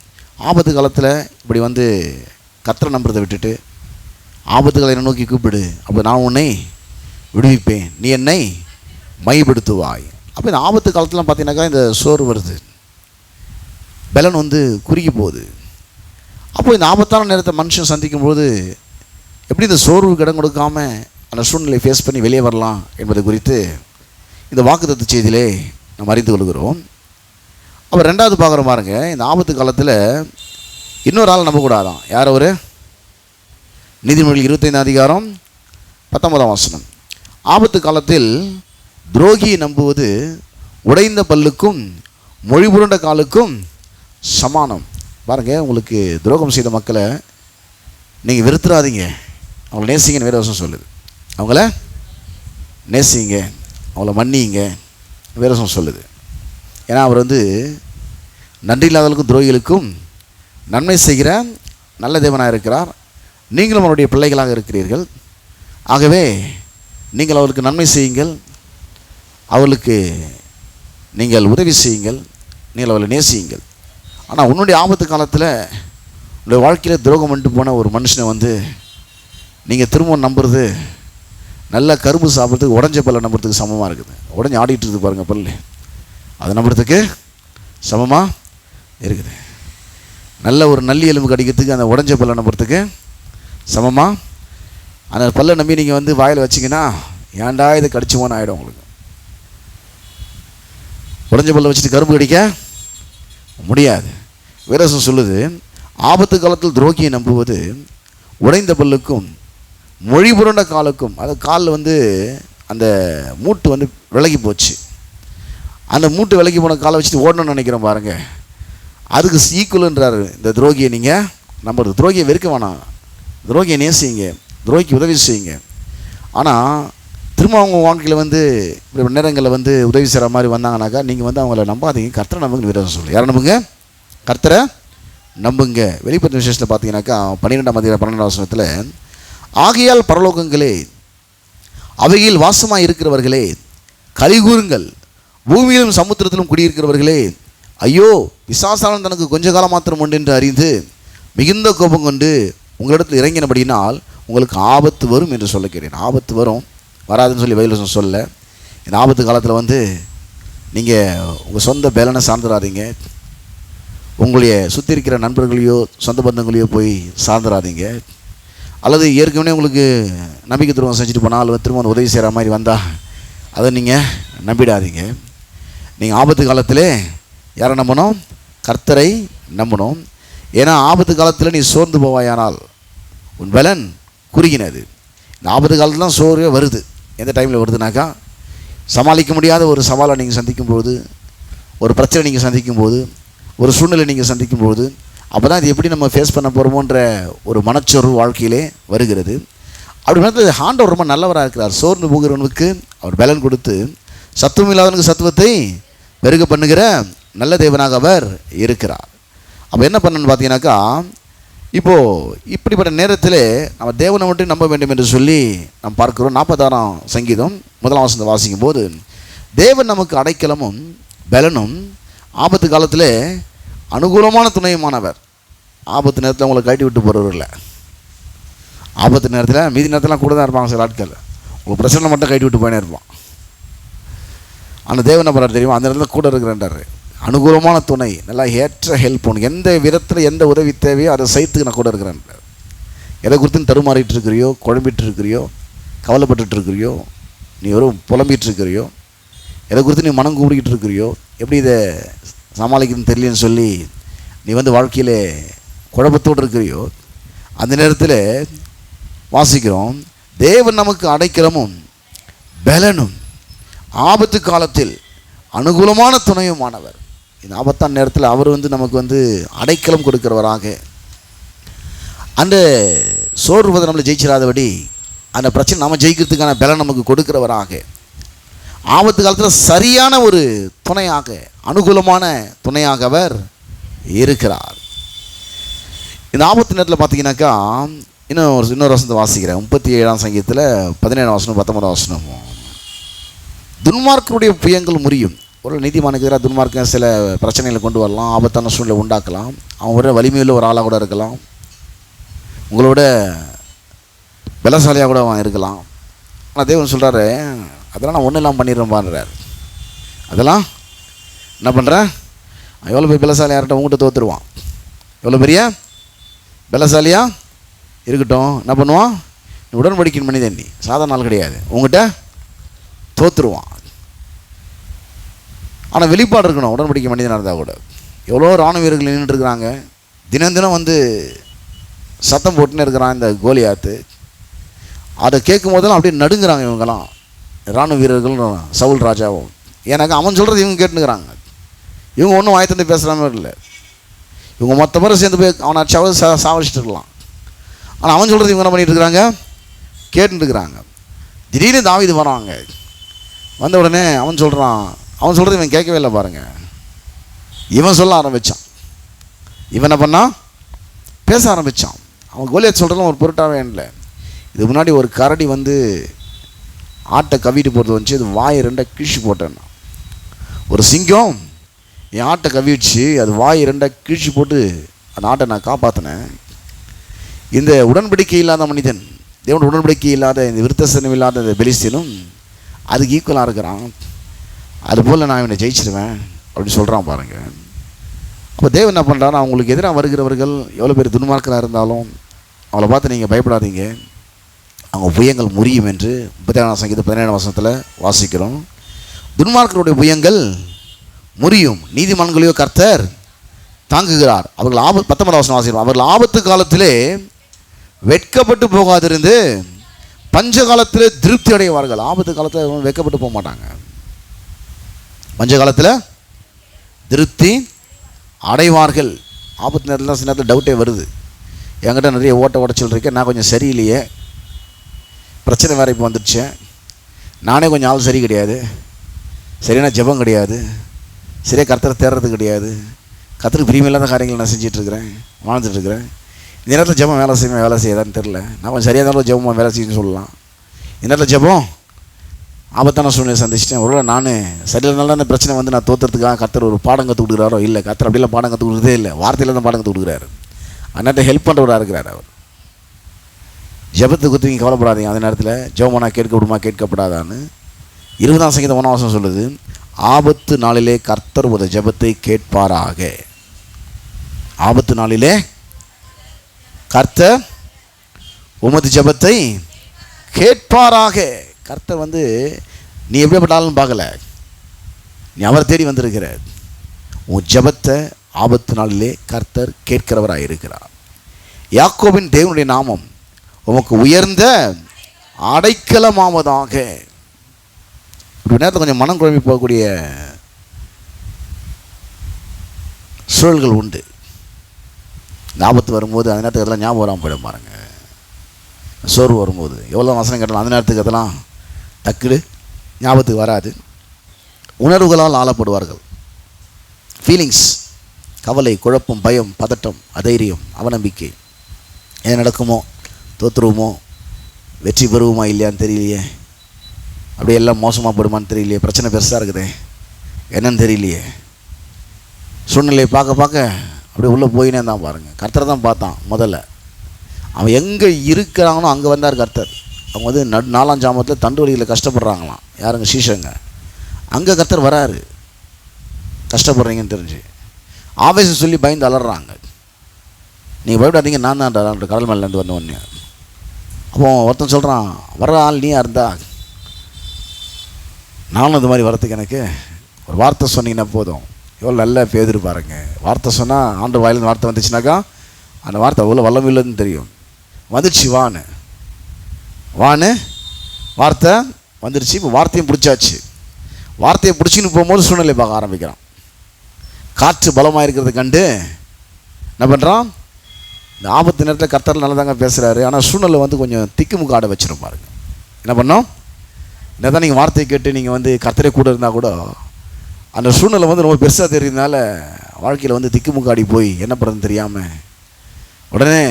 ஆபத்து காலத்தில் இப்படி வந்து கர்த்தரை நம்புறதை விட்டுட்டு ஆபத்துகளை என்னை நோக்கி கூப்பிடு, அப்போ நான் உன்னை விடுவிப்பேன், நீ என்னை மைப்படுத்துவாய். அப்போ இந்த ஆபத்து காலத்துலாம் பார்த்தீங்கன்னாக்கா இந்த சோறு வருது, பலன் வந்து குறுகி போகுது. அப்போது இந்த ஆபத்தான நேரத்தை மனுஷன் சந்திக்கும்போது எப்படி இந்த சோர்வுக்கு இடம் கொடுக்காம அந்த சூழ்நிலையை ஃபேஸ் பண்ணி வெளியே வரலாம் என்பது குறித்து இந்த வாக்குத்தத்த செய்தியிலே நம்ம அறிந்து கொள்கிறோம். அப்போ ரெண்டாவது பார்க்குற பாருங்க, இந்த ஆபத்து காலத்தில் இன்னொரு ஆள் நம்பக்கூடாதான். யார் அவர்? நீதிமொழி 25 19 வசனம். ஆபத்து காலத்தில் துரோகியை நம்புவது உடைந்த பல்லுக்கும் மொழி புரண்ட காலுக்கும் சமானம். பாருங்கள், உங்களுக்கு துரோகம் செய்த மக்களை நீங்கள் வெறுத்துறாதீங்க, அவங்கள நேசிங்கன்னு வேதவசனம் சொல்லுது. அவங்கள நேசிங்க, அவங்கள மன்னிங்க வேதவசனம் சொல்லுது. ஏன்னா அவர் வந்து நன்றி இல்லாதவர்களுக்கும் துரோகிகளுக்கும் நன்மை செய்கிற நல்ல தேவனாக இருக்கிறார். நீங்களும் அவருடைய பிள்ளைகளாக இருக்கிறீர்கள். ஆகவே நீங்கள் அவர்களுக்கு நன்மை செய்யுங்கள், அவர்களுக்கு நீங்கள் உதவி செய்யுங்கள், நீங்கள் அவர்களை நேசியுங்கள். ஆனால் உன்னுடைய ஆபத்து காலத்தில் உன்னுடைய வாழ்க்கையில் துரோகம் பண்ணிட்டு போன ஒரு மனுஷனை வந்து நீங்கள் திரும்ப நம்புறது நல்ல கரும்பு சாப்பிட்றதுக்கு உடஞ்ச பல்லை நம்புறதுக்கு சமமாக இருக்குது. உடஞ்சி ஆடிட்டு இருக்குது பாருங்கள் பல், அதை நம்புறதுக்கு சமமாக இருக்குது. நல்ல ஒரு நல்லி எலும்பு கடிக்கிறதுக்கு அந்த உடஞ்ச பல்லை நம்புறதுக்கு சமமாக அந்த பல்லை நம்பி நீங்கள் வந்து வாயில் வச்சிங்கன்னா ஏன்டா இதை கடிச்சுவோன்னு ஆகிடும் உங்களுக்கு. உடஞ்ச பல்லை வச்சுட்டு கரும்பு கடிக்க முடியாது. வேதவசனம் சொல்லுது, ஆபத்து காலத்தில் துரோகியை நம்புவது உடைந்த பல்லுக்கும் மொழி புரண்ட காலுக்கும். அது காலில் வந்து அந்த மூட்டு வந்து விலகி போச்சு, அந்த மூட்டு விலகி போன காலை வச்சுட்டு ஓடணும்னு நினைக்கிறோம் பாருங்கள், அதுக்கு ஈக்குவலுன்றாரு இந்த துரோகியை நீங்கள் நம்புறது. துரோகியை வெறுக்க வேணாம், துரோகியை நேசிங்க, துரோகிக்கு உதவி செய்யுங்க. ஆனால் திரும்ப அவங்க வாழ்க்கையில் வந்து இப்படி நேரங்களில் வந்து உதவி செய்கிற மாதிரி வந்தாங்கனாக்கா நீங்கள் வந்து அவங்கள நம்பாதீங்க, கர்த்தரை நம்புங்கன்னு விரோதம் சொல்லு. யாரை நம்புங்க? கர்த்தரை நம்புங்க. வெளிப்பட்ட விசேஷத்தில் பார்த்தீங்கன்னாக்கா 12 வசனத்தில், ஆகையால் பரலோகங்களே அவையில் வாசமாக இருக்கிறவர்களே கலிகூறுங்கள், பூமியிலும் சமுத்திரத்திலும் குடியிருக்கிறவர்களே ஐயோ, பிசாசானவன் தனக்கு கொஞ்ச காலம் மாத்திரம் உண்டு என்று அறிந்து மிகுந்த கோபம் கொண்டு உங்களிடத்தில் இறங்கினபடினால் உங்களுக்கு ஆபத்து வரும் என்று சொல்லுகிறேன். ஆபத்து வரும், வராதுன்னு சொல்லி பைபிள் சொல்ல. இந்த ஆபத்து காலத்தில் நீங்கள் உங்கள் சொந்த பேலனை சார்ந்துடாதீங்க. உங்களுடைய சுற்றி இருக்கிற நண்பர்களையோ சொந்த பந்தங்களையோ போய் சார்ந்துடாதீங்க. அல்லது ஏற்கனவே உங்களுக்கு நம்பிக்கை துரோகம் செஞ்சுட்டு போனால் திரும்ப உதவி செய்கிற மாதிரி வந்தால் அதை நீங்கள் நம்பிடாதீங்க. நீங்கள் ஆபத்து காலத்திலே யாரை நம்பணும்? கர்த்தரை நம்பணும். ஏன்னா ஆபத்து காலத்தில் நீ சோர்ந்து போவாயானால் உன் பலன் குறுகினது. இந்த ஆபத்து காலத்தில் தான் சோர்வே வருது. எந்த டைமில் வருதுனாக்கா, சமாளிக்க முடியாத ஒரு சவாலை நீங்கள் சந்திக்கும்போது, ஒரு பிரச்சனை நீங்கள் சந்திக்கும்போது, ஒரு சூழ்நிலை நீங்கள் சந்திக்கும்போது, அப்போ தான் இது எப்படி நம்ம ஃபேஸ் பண்ண போகிறோமோன்ற ஒரு மனச்சோர்வு வாழ்க்கையிலே வருகிறது. அப்படி பார்த்தா ஆண்டவர் ரொம்ப நல்லவராக இருக்கிறார். சோர்ந்து போகிறவனுக்கு அவர் பலன் கொடுத்து சத்துவம் இல்லாதவனுக்கு சத்துவத்தை பெருக பண்ணுகிற நல்ல தேவனாக அவர் இருக்கிறார். அப்போ என்ன பண்ணணும்னு பார்த்தீங்கன்னாக்கா, இப்போது இப்படிப்பட்ட நேரத்தில் நம்ம தேவனை மட்டும் நம்ப வேண்டும் என்று சொல்லி நாம் பார்க்கிறோம். 46ஆம் சங்கீதம் 1ஆம் வசனத்தை வாசிக்கும் போது, தேவன் நமக்கு அடைக்கலமும் பலனும் ஆபத்து காலத்தில் அனுகூலமான துணையுமானவர். ஆபத்து நேரத்தில் அவங்களை கட்டி விட்டு போகிறவர் இல்லை. ஆபத்து நேரத்தில் மீதி நேரத்திலாம் கூட தான் இருப்பாங்க சில ஆட்கள். உங்கள் பிரச்சனை மட்டும் கட்டி விட்டு போயினே இருப்பான். ஆனால் தேவன் என்ன பண்ணுறாரு தெரியுமா? அந்த நேரத்தில் கூட இருக்கிறார். அனுகூலமான துணை, நல்லா ஏற்ற ஹெல்ப் பண்ணும். எந்த விதத்தில் எந்த உதவி தேவையோ அதை செய்யறதுக்கு நான் கூட இருக்கிறேன். எதை குறித்து தடுமாறிட்டு இருக்கிறியோ, குழம்பிட்டு இருக்கிறியோ, கவலைப்பட்டு இருக்கிறியோ, நீ வெறும் புலம்பிகிட்டு இருக்கிறியோ, எதை குறித்து நீ மனம் கூடிக்கிட்டு இருக்கிறியோ, எப்படி இதை சமாளிக்கணும்னு தெரியலன்னு சொல்லி நீ வாழ்க்கையில் குழப்பத்தோடு இருக்கிறியோ, அந்த நேரத்தில் வாசிக்கிறோம், தேவன் நமக்கு அடைக்கலமும் பலனும் ஆபத்து காலத்தில் அனுகூலமான துணையுமானவர். இந்த ஆபத்தான நேரத்தில் அவர் நமக்கு அடைக்கலம் கொடுக்கிறவராக, அந்த சோர்வதை நம்மளை ஜெயிச்சிடாதபடி அந்த பிரச்சனை நம்ம ஜெயிக்கிறதுக்கான பலன் நமக்கு கொடுக்கிறவராக, ஆபத்து காலத்தில் சரியான ஒரு துணையாக, அனுகூலமான துணையாக அவர் இருக்கிறார். இந்த ஆபத்து நேரத்தில் பார்த்தீங்கன்னாக்கா, இன்னொரு வசனத்தை வாசிக்கிறேன். 37ஆம் சங்கீதத்தில் 17ஆம் வசனம் 19ஆம் வசனமும், துன்மார்க்கருடைய புயங்கள் முறியும். ஒரு நீதிமானுக்கு எதிராக துன்மார்க்க சில பிரச்சனைகளை கொண்டு வரலாம், ஆபத்தான சூழ்நிலை உண்டாக்கலாம். அவன் ஒரு வலிமையுள்ள ஒரு ஆளாக கூட இருக்கலாம், உங்களோட பலசாலியாக கூட அவன் இருக்கலாம். ஆனால் தேவன் சொல்கிறாரு, அதெல்லாம் நான் ஒன்றும் இல்லாமல் பண்ணிடுறேன்பான்றார். அதெல்லாம் என்ன பண்ணுறேன்? எவ்வளோ பெரிய பலசாலி யார்கிட்ட உங்கள்கிட்ட தோற்றுருவான். எவ்வளோ பெரிய பலசாலியாக இருக்கட்டும், என்ன பண்ணுவான்? உடன்படிக்கை மனிதன், நீ சாதாரண நாள் கிடையாது, உங்கள்கிட்ட தோற்றுருவான். ஆனால் வெளிப்பாடு இருக்கணும். உடன்படிக்கை மனிதனாக இருந்தால் கூட எவ்வளோ இராணுவ வீரர்கள் நின்றுட்டுருக்குறாங்க, தினம் தினம் சத்தம் போட்டுன்னு இருக்கிறான் இந்த கோலியாத்து. அதை கேட்கும் போதெல்லாம் அப்படியே நடுங்கிறாங்க இவங்கெல்லாம், இராணுவ வீரர்களும் சவுல் ராஜாவும். ஏன்னாக்கா அவன் சொல்கிறது இவங்க கேட்டுனுக்கிறாங்க. இவங்க ஒன்றும் வாயத்தந்து பேசுகிற மாதிரி இல்லை. இவங்க மொத்த பேரும் சேர்ந்து போய் அவனை சாவடிச்சிட்டு இருக்கலாம். ஆனால் அவன் சொல்கிறது இவங்க என்ன பண்ணிகிட்டு இருக்கிறாங்க? கேட்டுருக்குறாங்க. திடீர்னு தாவீது வராங்க. வந்த உடனே அவன் சொல்கிறது இவன் கேட்கவே இல்லை பாருங்கள். இவன் சொல்ல ஆரம்பித்தான். இவன் என்ன பண்ணான்? பேச ஆரம்பித்தான். அவன் கோலியாத் சொல்கிறதுலாம் ஒரு பொருட்டாகவே இல்லை. இது முன்னாடி ஒரு கரடி ஆட்டை கவிட்டு போகிறது வந்துச்சு. அது வாயை 2 கிழிச்சு போட்டேன்னா. ஒரு சிங்கம் என் ஆட்டை கவிடுச்சு, அது வாயை 2 கிழிச்சு போட்டு அந்த ஆட்டை நான் காப்பாற்றினேன். இந்த உடன்படிக்கை இல்லாத மனிதன், தேவன் உடன்படிக்கை இல்லாத இந்த விருத்தசனம் இல்லாத இந்த பெலிஸ்தீனும் அதுக்கு ஈக்குவலாக இருக்கிறான். அதுபோல் நான் இவனை ஜெயிச்சிருவேன் அப்படின்னு சொல்கிறான் பாருங்கள். அப்போ தேவன் என்ன பண்ணுறான்னா, அவங்களுக்கு எதிராக வருகிறவர்கள் எவ்வளோ பேர் துன்மார்க்கராக இருந்தாலும் அவளை பார்த்து நீங்கள் பயப்படாதீங்க, அவங்க புயங்கள் முறியும் என்று 37ஆம் சங்கீதம் 17ஆம் வசனத்தில் வாசிக்கிறோம். துன்மார்க்கருடைய புயங்கள் முறியும், நீதிமான்களையோ கர்த்தர் தாங்குகிறார். அவர்கள் 19ஆம் வசனம் வாசிக்கிறோம். அவர்கள் ஆபத்து காலத்திலே வெட்கப்பட்டு போகாதிருந்து பஞ்ச காலத்தில் திருப்தி அடைவார்கள். ஆபத்து காலத்தில் வெட்கப்பட்டு போக மாட்டாங்க. பஞ்ச காலத்தில் திருப்தி அடைவார்கள். ஆபத்து நேரத்தில் தான் சில நேரத்தில் டவுட்டே வருது. என்கிட்ட நிறைய உடச்சல் இருக்கேன், நான் கொஞ்சம் சரியில்லையே, பிரச்சனை வேறு இப்போ வந்துடுச்சு, நானே கொஞ்சம் ஆள் சரி கிடையாது, சரியான ஜெபம் கிடையாது, சரியாக கர்த்தரை தேடுறது கிடையாது, கர்த்தருக்கு பிரியமில்லாத காரியங்கள் நான் செஞ்சிட்ருக்கிறேன், வாழ்ந்துட்டுருக்கிறேன். இந்த நேரத்தில் ஜெபம் வேலை செய்யாதான்னு தெரில, நான் கொஞ்சம் சரியாக இருந்தாலும் ஜெபம் வேலை செய்யணும்னு சொல்லலாம். இந்த நேரத்தில் ஜெபம் ஆபத்தான சூழ்நிலை சந்திச்சிட்டேன், ஒருவேளை நான் சரியில்லைனால அந்த பிரச்சனை வந்து நான் தோற்றுறதுக்காக கர்த்தர் ஒரு பாடம் கற்றுக் கொடுக்குறாரோ? இல்லை, கர்த்தர் அப்படிலாம் பாடம் கற்றுக் கொடுக்குறதே இல்லை, வார்த்தையில் தான் பாடம் கற்றுக் கொடுக்குறாரு. அதனால ஹெல்ப் பண்ணுறவராக இருக்கிறார் அவர். ஜெபத்தை குறித்து நீங்கள் கவலைப்படாதீங்க. அந்த நேரத்தில் ஜெபமானா கேட்கப்படுமா கேட்கப்படாதான்னு 20ஆம் சங்கீதம் 1ஆம் வசனம் சொல்லுது, ஆபத்து நாளிலே கர்த்தர் ஒரு ஜெபத்தை கேட்பாராக. ஆபத்து நாளிலே கர்த்தர் உமது ஜெபத்தை கேட்பாராக. கர்த்தர் வந்து நீ எப்படிப்பட்டாலும் பார்க்கல, நீ அவரை தேடி வந்திருக்கிற. உன் ஜெபத்தை ஆபத்து நாளிலே கர்த்தர் கேட்கிறவராக இருக்கிறார். யாக்கோபின் தேவனுடைய நாமம் உமக்கு உயர்ந்த அடைக்கலமாவதாக. இப்படி நேரத்தில் கொஞ்சம் மனம் குழம்பி போகக்கூடிய சூழல்கள் உண்டு. ஆபத்து வரும்போது அந்த நேரத்துக்கு அதெல்லாம் ஞாபகம் வராமல் போயிடும் பாருங்க. சோர்வு வரும்போது எவ்வளோ வசனம் கேட்டாலும் அந்த நேரத்துக்கு அதெல்லாம் டக்குடு ஞாபகத்துக்கு வராது. உணர்வுகளால் ஆளப்படுவார்கள். ஃபீலிங்ஸ், கவலை, குழப்பம், பயம், பதட்டம், அதைரியம், அவநம்பிக்கை. என்ன நடக்குமோ, தோற்றுருவோமோ, வெற்றி பெறுவோமா இல்லையான்னு தெரியலையே, அப்படியே எல்லாம் மோசமாக போடுமான்னு தெரியலையே, பிரச்சனை பெருசாக இருக்குதே, என்னன்னு தெரியலையே. சூழ்நிலையை பார்க்க பார்க்க அப்படியே உள்ளே போயினே தான் பாருங்கள். கர்த்தரை தான் பார்த்தான் முதல்ல. அவன் எங்கே இருக்கிறாங்களோ அங்கே வந்தார் கர்த்தர். அவங்க வந்து 4ஆம் ஜாமத்தில் தண்டு வலியில் கஷ்டப்படுறாங்களாம். யாருங்க? சீஷங்க. அங்கே கர்த்தர் வராரு. கஷ்டப்படுறீங்கன்னு தெரிஞ்சு ஆவேசம் சொல்லி பயந்து அலறாங்க. நீங்கள் பயப்படாதீங்க, நான் தான் கடல் மேலேருந்து வந்த உடனே. அப்போ ஒருத்தன் சொல்கிறான், வர்ற ஆள் நீயா இருந்தா நானும் இந்த மாதிரி வரத்துக்கு எனக்கு ஒரு வார்த்தை சொன்னீங்கன்னா போதும். எவ்வளோ நல்ல பேர் பாருங்க. வார்த்தை சொன்னால் ஆண்டு வாயிலிருந்து வார்த்தை வந்துச்சுனாக்கா அந்த வார்த்தை அவ்வளோ வல்லமில்லைன்னு தெரியும். வந்துடுச்சு, வான்னு வார்த்தை வந்துடுச்சு. இப்போ வார்த்தையும் பிடிச்சாச்சு. வார்த்தையை பிடிச்சின்னு போகும்போது சூழ்நிலை பார்க்க ஆரம்பிக்கிறான். காற்று பலமாக இருக்கிறத கண்டு என்ன பண்ணுறான்? இந்த ஆபத்து நேரத்தில் கர்த்தர் நல்லதாங்க பேசுகிறாரு, ஆனால் சூழ்நிலை வந்து கொஞ்சம் திக்குமுக்கு ஆட வச்சிடும் பாருங்க. என்ன பண்ணோம்? என்ன தான் நீங்கள் வார்த்தையை கேட்டு நீங்கள் வந்து கர்த்தரே கூட இருந்தால் கூட அந்த சூழ்நிலை வந்து ரொம்ப பெருசாக தெரியுதுனால வாழ்க்கையில் வந்து திக்குமுக்காடி போய் என்ன பண்ணுறதுன்னு தெரியாமல் உடனே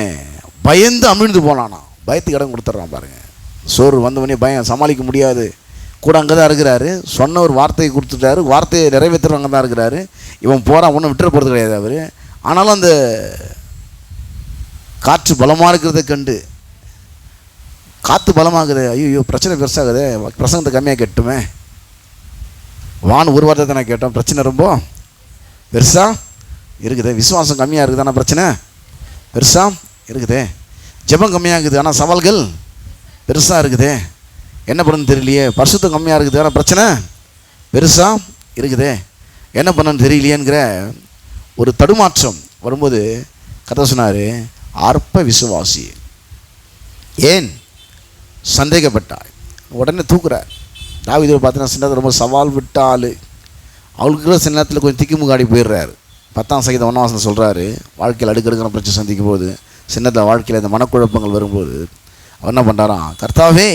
பயந்து அமிழ்ந்து போனானா. பயத்துக்கு இடம் கொடுத்துட்றான் பாருங்கள். சோறு வந்தவொடனே பயம் சமாளிக்க முடியாது. கூட அங்கே தான் இருக்கிறாரு. சொன்ன ஒரு வார்த்தையை கொடுத்துட்டாரு, வார்த்தையை நிறைவேற்றுறவங்க அங்கே தான் இருக்கிறாரு. இவன் போகிறான், ஒன்றும் விட்டுற போகிறது கிடையாது அவர். ஆனாலும் அந்த காற்று பலமாக இருக்கிறத கண்டு, காற்று பலமாகுது, ஐயோ பிரச்சனை பெருசாகுது, பிரசங்கத்தை கம்மியாக கேட்டுமே, வான்னு ஒரு வார்த்தை தானே கேட்டோம், பிரச்சனை ரொம்ப பெருசாக இருக்குது. விசுவாசம் கம்மியாக இருக்குது ஆனால் பிரச்சனை பெருசாக இருக்குது. ஜெபம் கம்மியாக இருக்குது ஆனால் சவால்கள் பெருசாக இருக்குது. என்ன பண்ணுன்னு தெரியலையே. பரிசுத்தம் கம்மியாக இருக்குது ஆனால் பிரச்சனை பெருசாக இருக்குது. என்ன பண்ணணும்னு தெரியலையேங்கிற ஒரு தடுமாற்றம் வரும்போது கர்த்தர் சொன்னார், அற்ப விசுவாசி ஏன் சந்தேகப்பட்டாய்? உடனே தூக்குறார். தாவீது பார்த்தீங்கன்னா சின்ன ரொம்ப சவால் விட்ட ஆள். அவளுக்கு சில நேரத்தில் கொஞ்சம் திக்குமுக்காடி போயிடுறாரு. 10ஆம் சங்கீதம் 1ஆம் வசனம் சொல்கிறாரு, வாழ்க்கையில் அடுக்கடுக்கிற பிரச்சனை சந்திக்கும் போது, சின்னத்தில் வாழ்க்கையில் இந்த மனக்குழப்பங்கள் வரும்போது அவர் என்ன பண்ணுறாராம், கர்த்தாவே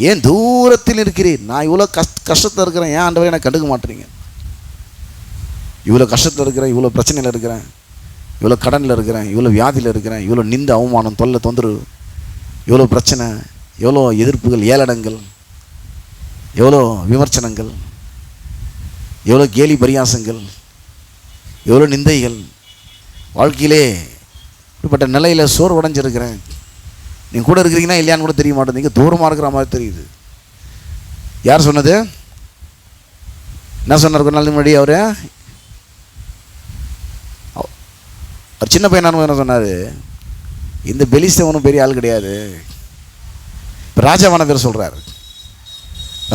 ஏன் தூரத்தில் இருக்கிறீர்? நான் இவ்வளோ கஷ்டத்தில் இருக்கிறேன், ஏன் ஆண்டவரே எனக்கு கண்டுக்க மாட்டேறீங்க? இவ்வளோ கஷ்டத்தில் இருக்கிறேன், இவ்வளோ பிரச்சனையில் இருக்கிறேன், இவ்வளோ கடனில் இருக்கிறேன், இவ்வளோ வியாதியில் இருக்கிறேன், இவ்வளோ நிந்த அவமானம், தொல்லை, தொந்தரவு, இவ்வளோ பிரச்சனை, எவ்வளோ எதிர்ப்புகள், ஏளனங்கள், எவ்வளோ விமர்சனங்கள், எவ்வளோ கேலி பரியாசங்கள், எவ்வளோ நிந்தைகள், வாழ்க்கையிலே இப்படிப்பட்ட நிலையில் சோறு உடைஞ்சிருக்கிறேன். நீங்கள் கூட இருக்கிறீங்கன்னா இல்லையான்னு கூட தெரிய மாட்டேங்குது, தூரமாக இருக்கிற மாதிரி தெரியுது. யார் சொன்னது? என்ன சொன்னார்? கொஞ்ச நாள் முன்னாடி அவர் சின்ன பையனானு என்ன சொன்னார், இந்த பெலிஸ்தவனும் பெரிய ஆள் கிடையாது. இப்போ ராஜாவான பேர் சொல்கிறார்.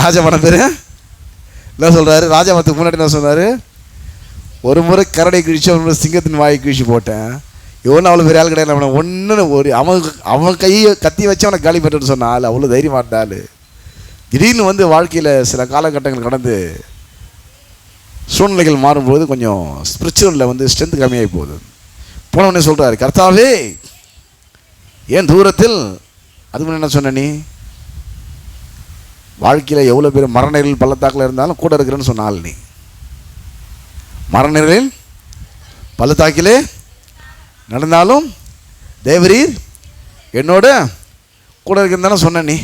ராஜாவான பேர் என்ன சொல்கிறாரு? ராஜாவத்துக்கு முன்னாடி என்ன சொன்னார்? ஒரு முறை கரடை கிழிச்சு, ஒரு முறை சிங்கத்தின் வாயை கிழிச்சு போட்டேன். எவ்வளோ அவ்வளோ பெரிய ஆள் கிடையாது. அவனை ஒன்று ஒரு அவன் கையை கத்தி வச்சு அவனை காலி பண்ணுன்னு சொன்னால் அவ்வளோ தைரியமாக இருந்தாள். திடீர்னு வந்து வாழ்க்கையில் சில காலகட்டங்கள் கடந்து சூழ்நிலைகள் மாறும்போது கொஞ்சம் ஸ்பிரிச்சுவலில் வந்து ஸ்ட்ரென்த் கம்மியாகி போகுது. போனவொடனே சொல்கிறாரு, கர்த்தாவே ஏன் தூரத்தில்? அதுக்கு என்ன சொன்ன நீ? வாழ்க்கையில் எவ்வளோ பேர் மரணநிலையில் பள்ளத்தாக்கில் இருந்தாலும் கூட இருக்கிறேன்னு சொன்னால் நீ மரணநிலையில் பள்ளத்தாக்கிலே நடந்தாலும் தேவரீர் என்னோட கூட இருக்கிறதானே சொன்ன நீ.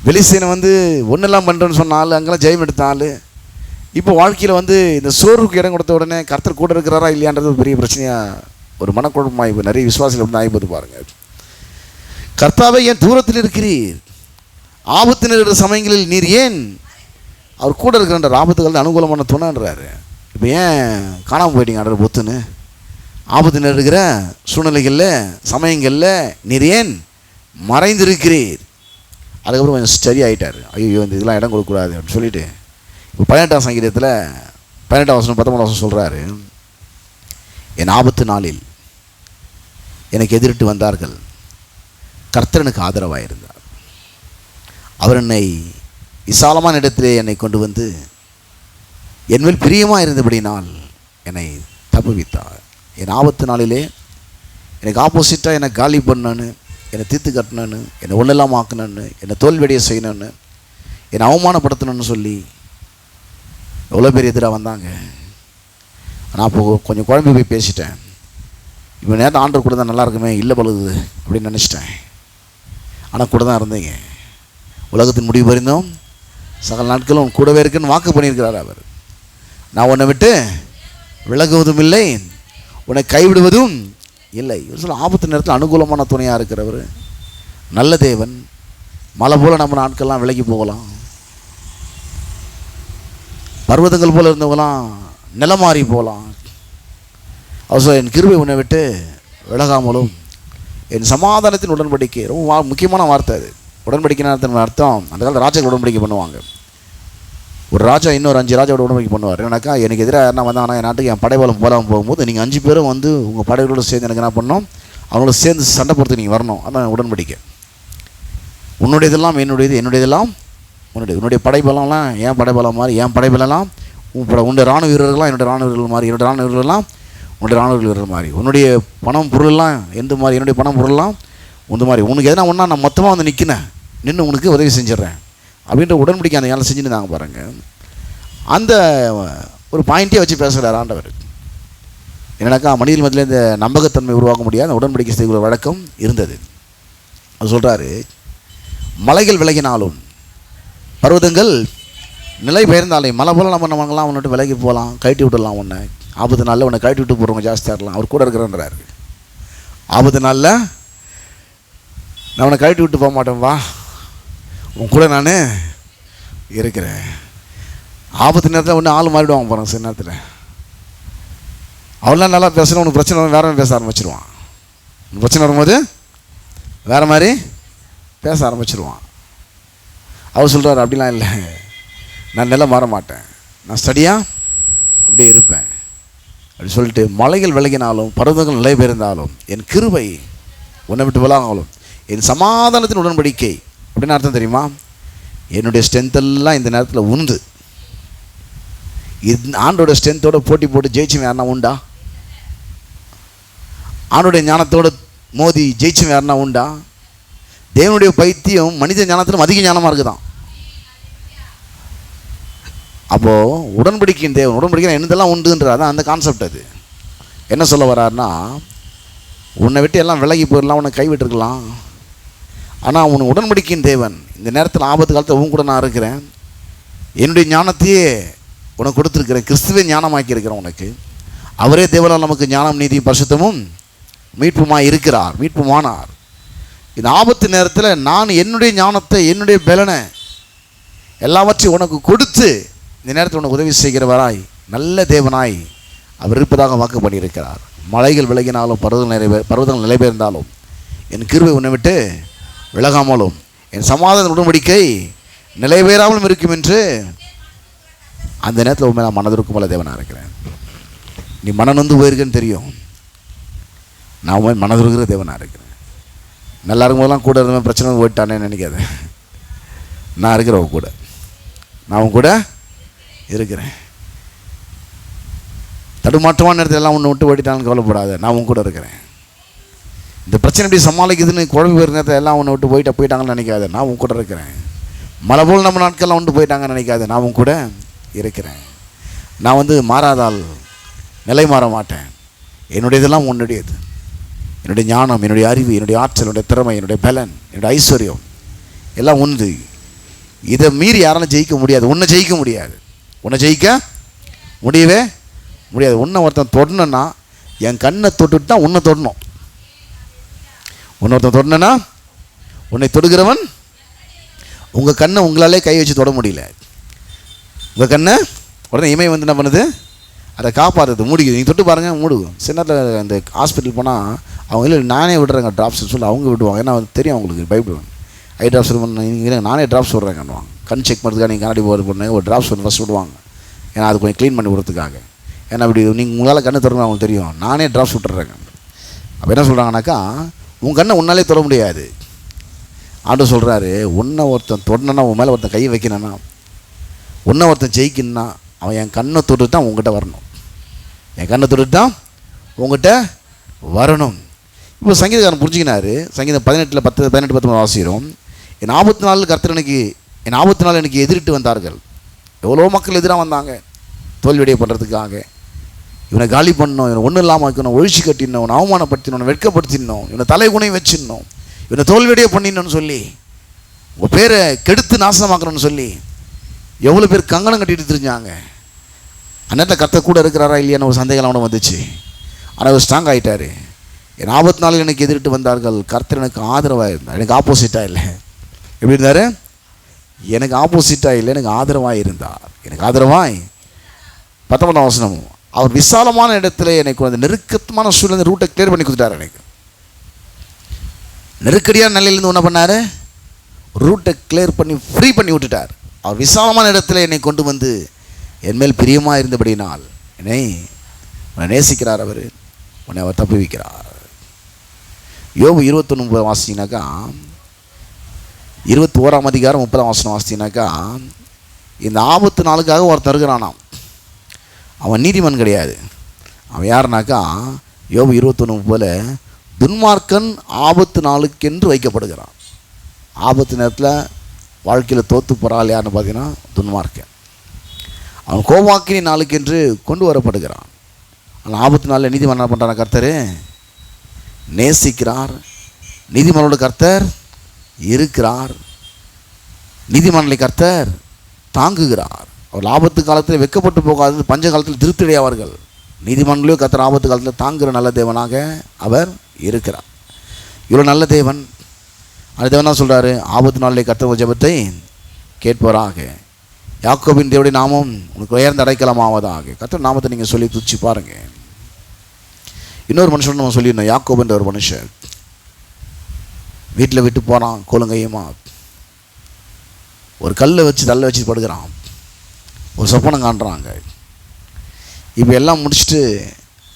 பெலிஸ்தீனை வந்து ஒன்றெல்லாம் பண்ணுறேன்னு சொன்ன ஆள், அங்கெல்லாம் ஜெயம் எடுத்த ஆள், இப்போ வாழ்க்கையில் வந்து இந்த சோர்வுக்கு இடம் கொடுத்த உடனே கர்த்தர் கூட இருக்கிறாரா இல்லையான்றது ஒரு பெரிய பிரச்சனையாக, ஒரு மனக்குழப்பமாக இப்போ நிறைய விசுவாசிகள் வந்து ஆகிப்போது பாருங்கள். கர்த்தாவே ஏன் தூரத்தில் இருக்கிறீர், ஆபத்து நேரிடுற சமயங்களில் நீர் ஏன் அவர் கூட இருக்கிற ஆபத்துகள் அனுகூலமான துணைன்றாரு. இப்போ ஏன் காணாமல் போயிட்டீங்க ஆண்டவர் பொத்துன்னு, ஆபத்து நேரிடுகிற சூழ்நிலைகளில் சமயங்களில் நீர் ஏன் மறைந்திருக்கிறீர். அதுக்கப்புறம் கொஞ்சம் ஸ்டடி ஆகிட்டார். ஐயோ இந்த இதெல்லாம் இடம் கொடுக்கக்கூடாது அப்படின்னு சொல்லிட்டு இப்போ 18ஆம் சங்கீதத்தில் 18ஆம் வசனம் 19ஆம் வசனம் சொல்கிறாரு, என் ஆபத்து நாளில் எனக்கு எதிரிட்டு வந்தார்கள், கர்த்தர் எனக்கு ஆதரவாக இருந்தார். அவர் என்னை விசாலமான இடத்திலே என்னை கொண்டு வந்து என்மேல் பிரியமாக இருந்தபடினால் என்னை தப்புவித்தார். என் ஆபத்து நாளிலே எனக்கு ஆப்போசிட்டாக என்னை காலி பண்ணான்னு, என்னை தீர்த்து கட்டணுன்னு, என்னை ஒன்றெல்லாம் ஆக்கணுன்னு, என்னை தோல்வியடைய செய்யணுன்னு, என்னை அவமானப்படுத்தணுன்னு சொல்லி எவ்வளோ பேர் எதிராக வந்தாங்க. நான் இப்போ கொஞ்சம் குழம்பு போய் பேசிட்டேன். இப்போ நேரத்தை ஆண்டவர் கூட தான் நல்லா இருக்குமே, இல்லை பழுது அப்படின்னு நினச்சிட்டேன். ஆனால் கூட தான் இருந்தீங்க. உலகத்தின் முடிவு பரிந்தும் சகல நாட்களும் கூடவே இருக்குன்னு வாக்கு பண்ணியிருக்கிறார் அவர். நான் உன்னை விட்டு விலகுவதும் இல்லை, உன்னை கைவிடுவதும் இல்லை. ஒரு சில ஆபத்து நேரத்தில் அனுகூலமான துணையாக இருக்கிறவர், நல்ல தேவன். மலை போல் நம்ம நாட்கள்லாம் விலகி போகலாம், பர்வதங்கள் போல் இருந்தவங்களாம் நிலமாறி போகலாம். அவர் என் கிருபை உன்னை விட்டு விலகாமலும் என் சமாதானத்தின் உடன்படிக்கை, ரொம்ப முக்கியமான வார்த்தை அது. உடன்படிக்கைன்னு அர்த்தம், அந்த காலத்தில் ராஜாக்கள் உடன்படிக்கை பண்ணுவாங்க. ஒரு ராஜா இன்னொரு 5 ராஜாவோட உடன்படிக்கை பண்ணுவார். ஏன்னாக்கா எனக்கு எதிராக யாருன்னா வந்தாங்கன்னா என் நாட்டுக்கு என் படைபலம் போகாமல் போகும்போது நீங்கள் 5 பேரும் வந்து உங்கள் படைகளோடு சேர்ந்து எனக்கு என்ன பண்ணணும், அவங்களோட சேர்ந்து சண்டை போடுறது நீங்கள் வரணும். அதான் உடன்படிக்கை. உன்னுடையதெல்லாம் என்னுடையது, என்னுடையதெல்லாம் உன்னுடைய படைபலம்லாம் என் படைபலம் மாதிரி, என் படைபலம்லாம் உன்னுடைய இராணுவ வீரர்கள்லாம் என்னுடைய இராணுவ வீரர்கள் மாதிரி, என்னுடைய இராணுவ வீரர்கள்லாம் உன்னுடைய இராணுவ வீரர்கள் மாதிரி, உன்னுடைய பணம் பொருள்லாம் எந்த மாதிரி, என்னுடைய பணம் பொருள்லாம் உந்த மாதிரி, உனக்கு எதனா ஒன்றா நான் மொத்தமாக வந்து நின்று உனக்கு உதவி செஞ்சிடறேன் அப்படின்ற உடன்படிக்கை அந்த வேலை செஞ்சுன்னு நாங்கள் பாருங்கள். அந்த ஒரு பாயிண்ட்டே வச்சு பேசுகிறார் ஆண்டவர். என்னன்னாக்கா மனிதன் மத்தியில் இந்த நம்பகத்தன்மை உருவாக்க முடியாத அந்த உடன்படிக்கை செய்கிற வழக்கம் இருந்தது. அது சொல்கிறாரு, மலைகள் விலகினாலும் பர்வதங்கள் நிலை பெயர்ந்தாலும், மலை போல் நம்ம நம்மலாம் அவன்கிட்ட விலகி போகலாம், கழட்டி விட்டுடலாம். உன்னை ஆபத்து நாளில் உன்னை கழட்டி விட்டு போகிறவங்க ஜாஸ்தியாக இருக்கலாம். அவர் கூட இருக்கிறன்றாரு. ஆபத்து நாளில் நான் உன்னை கழட்டி விட்டு போக மாட்டேன், வா உன் கூட நான் இருக்கிறேன். ஆபத்து நேரத்தில் ஒன்று ஆள் மாறிடுவாங்க போகிறாங்க. சில நேரத்தில் அவெல்லாம் நல்லா பேசணும், உனக்கு பிரச்சனை வரும் வேறு பேச ஆரம்பிச்சிடுவான். பிரச்சனை வரும்போது வேறு மாதிரி பேச ஆரம்பிச்சிடுவான். அவர் சொல்கிறார், அப்படிலாம் இல்லை, நான் நிலை மாற மாட்டேன், நான் ஸ்டடியாக அப்படியே இருப்பேன் அப்படி சொல்லிட்டு, மலைகள் விலகினாலும் பர்வதங்கள் நிலை பெயர்ந்தாலும் என் கிருபை உன்னை விட்டு விலகாலும் என் சமாதானத்தின் உடன்படிக்கை. அப்படின்னு அர்த்தம் தெரியுமா? என்னுடைய ஸ்ட்ரென்த்தெல்லாம் இந்த நேரத்தில் உண்டு. ஆண்டோட ஸ்ட்ரென்த்தோட போட்டி போட்டு ஜெயிச்சும் யாருன்னா உண்டா? ஆண்டோடைய ஞானத்தோட மோதி ஜெயிச்சும் யாருன்னா உண்டா? தேவனுடைய பைத்தியம் மனித ஞானத்திலும் அதிக ஞானமாக இருக்குதான். அப்போது உடன்படிக்கையின் தேவன், உடன்படிக்கை என்னதெல்லாம் உண்டுன்ற அதான் அந்த கான்செப்ட். அது என்ன சொல்ல வர்றாருன்னா, உன்னை விட்டு எல்லாம் விலகி போயிடலாம், உன்னை கைவிட்டுருக்கலாம், ஆனால் உன் உடன்படிக்கையின் தேவன் இந்த நேரத்தில் ஆபத்து காலத்தில் உன் கூட நான் இருக்கிறேன், என்னுடைய ஞானத்தையே உனக்கு கொடுத்துருக்கிறேன், கிறிஸ்துவே ஞானமாக்கி இருக்கிறேன் உனக்கு. அவரே தேவனால் நமக்கு ஞானம் நீதி பரிசுத்தமும் மீட்புமாய் இருக்கிறார், மீட்புமானார். இந்த ஆபத்து நேரத்தில் நான் என்னுடைய ஞானத்தை என்னுடைய பலனை எல்லாவற்றையும் உனக்கு கொடுத்து இந்த நேரத்தில் உனக்கு உதவி செய்கிறவராய் நல்ல தேவனாய் அவர் இருப்பதாக வாக்கு பண்ணியிருக்கிறார். மலைகள் விலகினாலும் பர்வதங்கள் நிலை பெயர்ந்தாலும் என் கிருபை உன்னை விட்டு விலகாமலும் என் சமாதான உடன்படிக்கை நிலை பெயராமலும் இருக்கும் என்று அந்த நேரத்தில் உண்மை நான் மனதிற்கும் போல தேவனாக இருக்கிறேன். நீ மனநொந்து போயிருக்குன்னு தெரியும், நான் உண்மை மனதிற்கிற தேவனாக இருக்கிறேன். நல்லா இருக்கும்போதெல்லாம் கூட இருந்த பிரச்சனை போயிட்டானே நினைக்காத, நான் இருக்கிறவங்க கூட, நான் அவங்க கூட இருக்கிறேன். தடுமாற்றமான நேரத்தில் எல்லாம் ஒன்று விட்டு ஓடிட்டாலும் கவலைப்படாத, நான் உங்க கூட இருக்கிறேன். இந்த பிரச்சனை எப்படி சமாளிக்குதுன்னு குழம்பு போயிருந்த நேரத்தில் எல்லாம் ஒன்று விட்டு போயிட்டாங்கன்னு நினைக்காத, நான் உங்க கூட இருக்கிறேன். மழை போல் நம்ம நாட்கள்லாம் ஒன்று போயிட்டாங்கன்னு நினைக்காத, நான் உங்க கூட இருக்கிறேன். நான் மாறாதால் நிலை மாற மாட்டேன். என்னுடையதெல்லாம் உன்னுடையது. என்னுடைய ஞானம், என்னுடைய அறிவு, என்னுடைய ஆற்றல், என்னுடைய திறமை, என்னுடைய பலன், என்னுடைய ஐஸ்வர்யம் எல்லாம் உண்டு. இதை மீறி யாராலும் ஜெயிக்க முடியாது. உன்னை ஜெயிக்க முடியாது. உன்னை ஜெயிக்க முடியவே முடியாது. உன்னை ஒருத்தன் தொடணுன்னா என் கண்ணை தொட்டுட்டு தான் உன்னை தொடணும். உன்னை ஒருத்தன் தொடனா உன்னை தொடுகிறவன் உங்கள் கண்ணை உங்களாலே கை வச்சு தொட முடியல. உங்கள் கண்ணை உடனே இமை வந்து என்ன பண்ணுது, அதை காப்பாற்றுது, மூடிக்குது. நீங்கள் தொட்டு பாருங்கள், மூடுவோம். சில நேரத்தில் அந்த ஹாஸ்பிட்டல் போனால் அவங்க இல்லை நானே விடுறேங்க ட்ராப்ஸ் சொல்லி அவங்க விடுவாங்க. ஏன்னா தெரியும் அவங்களுக்கு, பயப்படுவாங்க. ஐ ட்ராப்ஸ் நீங்கள் நானே ட்ராப்ஸ் விட்றேங்கன்னுவாங்க. கண் செக் பண்ணுறதுக்காக நீங்கள் கண்ணாடி போகிறது பண்ணாங்க, ஒரு ட்ராப்ஸ் வந்து ஃபஸ்ட் விடுவாங்க. ஏன்னா அது கொஞ்சம் க்ளீன் பண்ணி விடுறதுக்காக. ஏன்னா அப்படி நீங்கள் உங்களால் கண்ணை திறந்து அவங்களுக்கு தெரியும், நானே ட்ராப்ஸ் விட்டுறேங்க. அப்போ என்ன சொல்கிறாங்கனாக்கா, உங்கள் கண்ணை உன்னாலே தொட முடியாது. ஆண்டு சொல்கிறாரு, உன்னை ஒருத்தன் தொடனா, உன் மேலே ஒருத்தன் கையை வைக்கணுன்னா, உன்னை ஒருத்தன் ஜெயிக்கணுன்னா அவன் என் கண்ணை தொட்டு தான் உங்கள்கிட்ட வரணும். என் கண்ணை தொட்டு தான் உங்கள்கிட்ட வரணும். இப்போ சங்கீதக்காரன் புரிஞ்சுக்கினாரு. சங்கீதம் 18:19 வாசிக்கிறோம். என் 40 கர்த்தர் எனக்கு எதிரிட்டு வந்தார்கள். எவ்வளோ மக்கள் எதிராக வந்தாங்க தோல்வியடைய பண்ணுறதுக்காக. இவனை காலி பண்ணணும், இவனை ஒன்றும் இல்லாமல் வைக்கணும், ஒழிச்சு கட்டிடணும், இவனை அவமானப்படுத்தினோம், இவனை வெட்கப்படுத்திடணும், இவனை தலைகுனையும் வச்சிடணும், இவனை தோல்வியடைய பண்ணிடணும்னு சொல்லி, உங்கள் பேரை கெடுத்து நாசமாக்கணும்னு சொல்லி எவ்வளோ பேர் கங்கணம் கட்டிட்டு தெரிஞ்சாங்க. அந்நேரத்தில் கர்த்தர் கூட இருக்கிறாரா இல்லையான்னு ஒரு சந்தேகம் அவனை வந்துச்சு. ஆனால் அவர் ஸ்ட்ராங் ஆகிட்டார். என் 40 எனக்கு எதிரிட்டு வந்தார்கள், கர்த்தர் எனக்கு ஆதரவாக இருந்தார். எனக்கு ஆப்போசிட்டாக இல்லை. எப்படி இருந்தார்? எனக்கு ஆப்போசிட்டாக இல்லை, எனக்கு ஆதரவாக இருந்தார். எனக்கு ஆதரவாய் 19 வசனம், அவர் விசாலமான இடத்துல எனக்கு அந்த நெருக்கமான சூழ்நிலை ரூட்டை கிளியர் பண்ணி கொடுத்துட்டார். எனக்கு நெருக்கடியான நிலையிலேருந்து என்ன பண்ணார்? ரூட்டை கிளியர் பண்ணி ஃப்ரீ பண்ணி விட்டுட்டார். அவர் விசாலமான இடத்துல என்னை கொண்டு வந்து என் மேல் பிரியமாக இருந்தபடினால் என்னை நேசிக்கிறார். அவர் உன்னை அவர் தப்பி வைக்கிறார். யோபு 21 வாசிச்சிங்கனாக்கா, 21 அதிகாரம் 30 வசனம் வாசிச்சிங்கனாக்கா, இந்த ஆபத்து நாளுக்காக ஒருத்தர் இருக்கிறானாம். அவன் நீதிமன் கிடையாது. அவன் யாருனாக்கா, யோபு 21 துன்மார்க்கன் ஆபத்து நாளுக்கென்று வைக்கப்படுகிறான். ஆபத்து நேரத்தில் வாழ்க்கையில் தோற்று போகிறாள் யாருன்னு பார்த்தீங்கன்னா துன்மார்க்கன். அவன் கோவாக்கினி நாளுக்கென்று கொண்டு வரப்படுகிறான். ஆனால் ஆபத்து நாளில் நீதிமன்றம் என்ன பண்ணுறான்? கர்த்தர் நேசிக்கிறார். நீதிமன்றோட கர்த்தர் இருக்கிறார். நீதிமன்றலை கர்த்தர் தாங்குகிறார். அவர் ஆபத்து காலத்தில் வெட்கப்பட்டு போகாது, பஞ்ச காலத்தில் திருப்தி அடைவார்கள். நீதிமன்றங்களையும் கர்த்தர் ஆபத்து காலத்தில் தாங்குகிற நல்ல தேவனாக அவர் இருக்கிறார். இவ்வளோ நல்ல தேவன். அந்த தேவன் தான் சொல்கிறாரு, ஆபத்து நாளிலே கர்த்தர் ஜெபத்தை கேட்பவராக, யாக்கோபின் தேவனுடைய நாமம் உனக்கு உயர்ந்த அடைக்கலமாவதாக. கர்த்தர் நாமத்தை நீங்கள் சொல்லி துச்சி பாருங்கள். இன்னொரு மனுஷன் நம்ம சொல்லிடணும். யாக்கோபுன்ற ஒரு மனுஷன் வீட்டில் விட்டு போகிறான், கோலுங்கையுமா ஒரு கல்லை வச்சு தள்ள வச்சு படுக்கிறான். ஒரு சொப்பனம் காண்றாங்க. இப்போ எல்லாம் முடிச்சுட்டு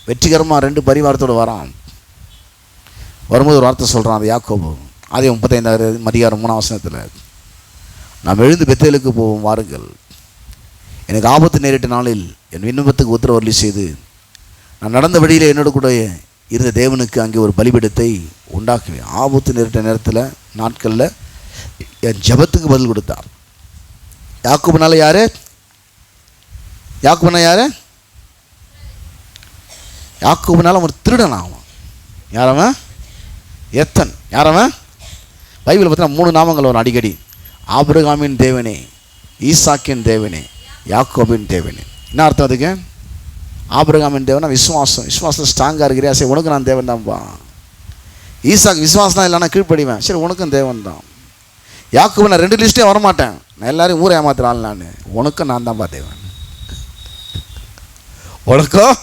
வெற்றிகரமாக 2 பரிவாரத்தோடு வரான். வரும்போது ஒரு வார்த்தை சொல்கிறான். அது யாக்கோபு. அதே 35 அதிகாரம் 3 வசனத்தில், நாம் எழுந்து பெத்தேலுக்கு போவோம் வாருங்கள், எனக்கு ஆபத்து நேரிட்ட நாளில் என் விண்ணப்பத்துக்கு உத்தரவருளி செய்து நான் நடந்த வழியில் என்னோட கூட இருந்த தேவனுக்கு அங்கே ஒரு பலிபீடத்தை உண்டாக்குவேன். ஆபத்து நேரிட்ட நேரத்தில் நாட்களில் என் ஜெபத்துக்கு பதில் கொடுத்தார். யாக்கோபுனால யாரு? யாக்கோபுனா யாரு? யாக்கோபுனால அவன் திருடன். அவன் யாரவன்? எத்தன். யாரவன்? பைபிள் பார்த்தீங்கன்னா 3 நாமங்கள் வரும் அடிக்கடி. ஆபிரகாமின் தேவனே, ஈசாக்கின் தேவனே, யாக்கோபின் தேவனே. என்ன அர்த்தம் அதுக்கு? ஆபிரகாமின் தேவனா விசுவாசம். விசுவாசம் ஸ்ட்ராங்காக இருக்கிறியா? சரி, உனக்கு நான் தேவன் தான்ப்பா. ஈசாக்கு விசுவாசம் இல்லைனா கீழ்ப்படிவேன். சரி, உனக்கும் தேவன் தான். யாக்கோபு நான் 2 லிஸ்ட்டே வரமாட்டேன், நான் எல்லாரையும் ஊரை ஏமாத்துறாள். நான் உனக்கும் நான் தான்ப்பா தேவன். உனக்கும்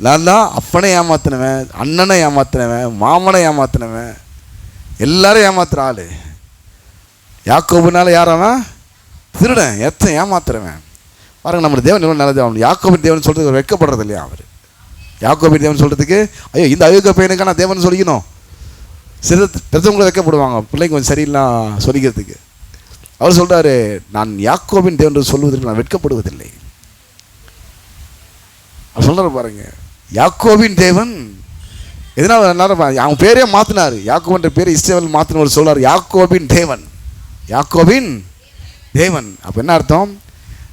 நான் தான் அப்பனை ஏமாத்தினவன், அண்ணனை ஏமாத்தினவன், மாமனை ஏமாத்தினவன், எல்லாரும் ஏமாத்துற ஆள். யாக்கோபுனால யாரவன்? திருடன், எத்தனை ஏமாத்துறவன். பாருங்க, நம்ம தேவன் எவ்வளோ நல்லது. அவன் யாக்கோபின் தேவன் சொல்கிறதுக்கு வெட்கப்படுறது இல்லையா? அவர் யாக்கோபின் தேவன் சொல்கிறதுக்கு, ஐயோ இந்த அயோக்கிய பையனுக்கா நான் தேவன் சொல்லிக்கணும். சில பெருத்தவங்களை வெட்கப்படுவாங்க, பிள்ளைங்க கொஞ்சம் சரியில்லாம் சொல்லிக்கிறதுக்கு. அவர் சொல்கிறாரு, நான் யாக்கோபின் தேவன் சொல்வதற்கு நான் வெட்கப்படுவதில்லை. அவர் சொல்கிறார் பாருங்க, யாக்கோபின் தேவன். எதனால் எல்லாரும் அவங்க பேரே மாற்றினார். யாக்கோபின்ற பேர் இஸ்ரவேல் மாற்றினவர் சொல்கிறார், யாக்கோபின் தேவன், யாக்கோபின் தேவன். அப்போ என்ன அர்த்தம்?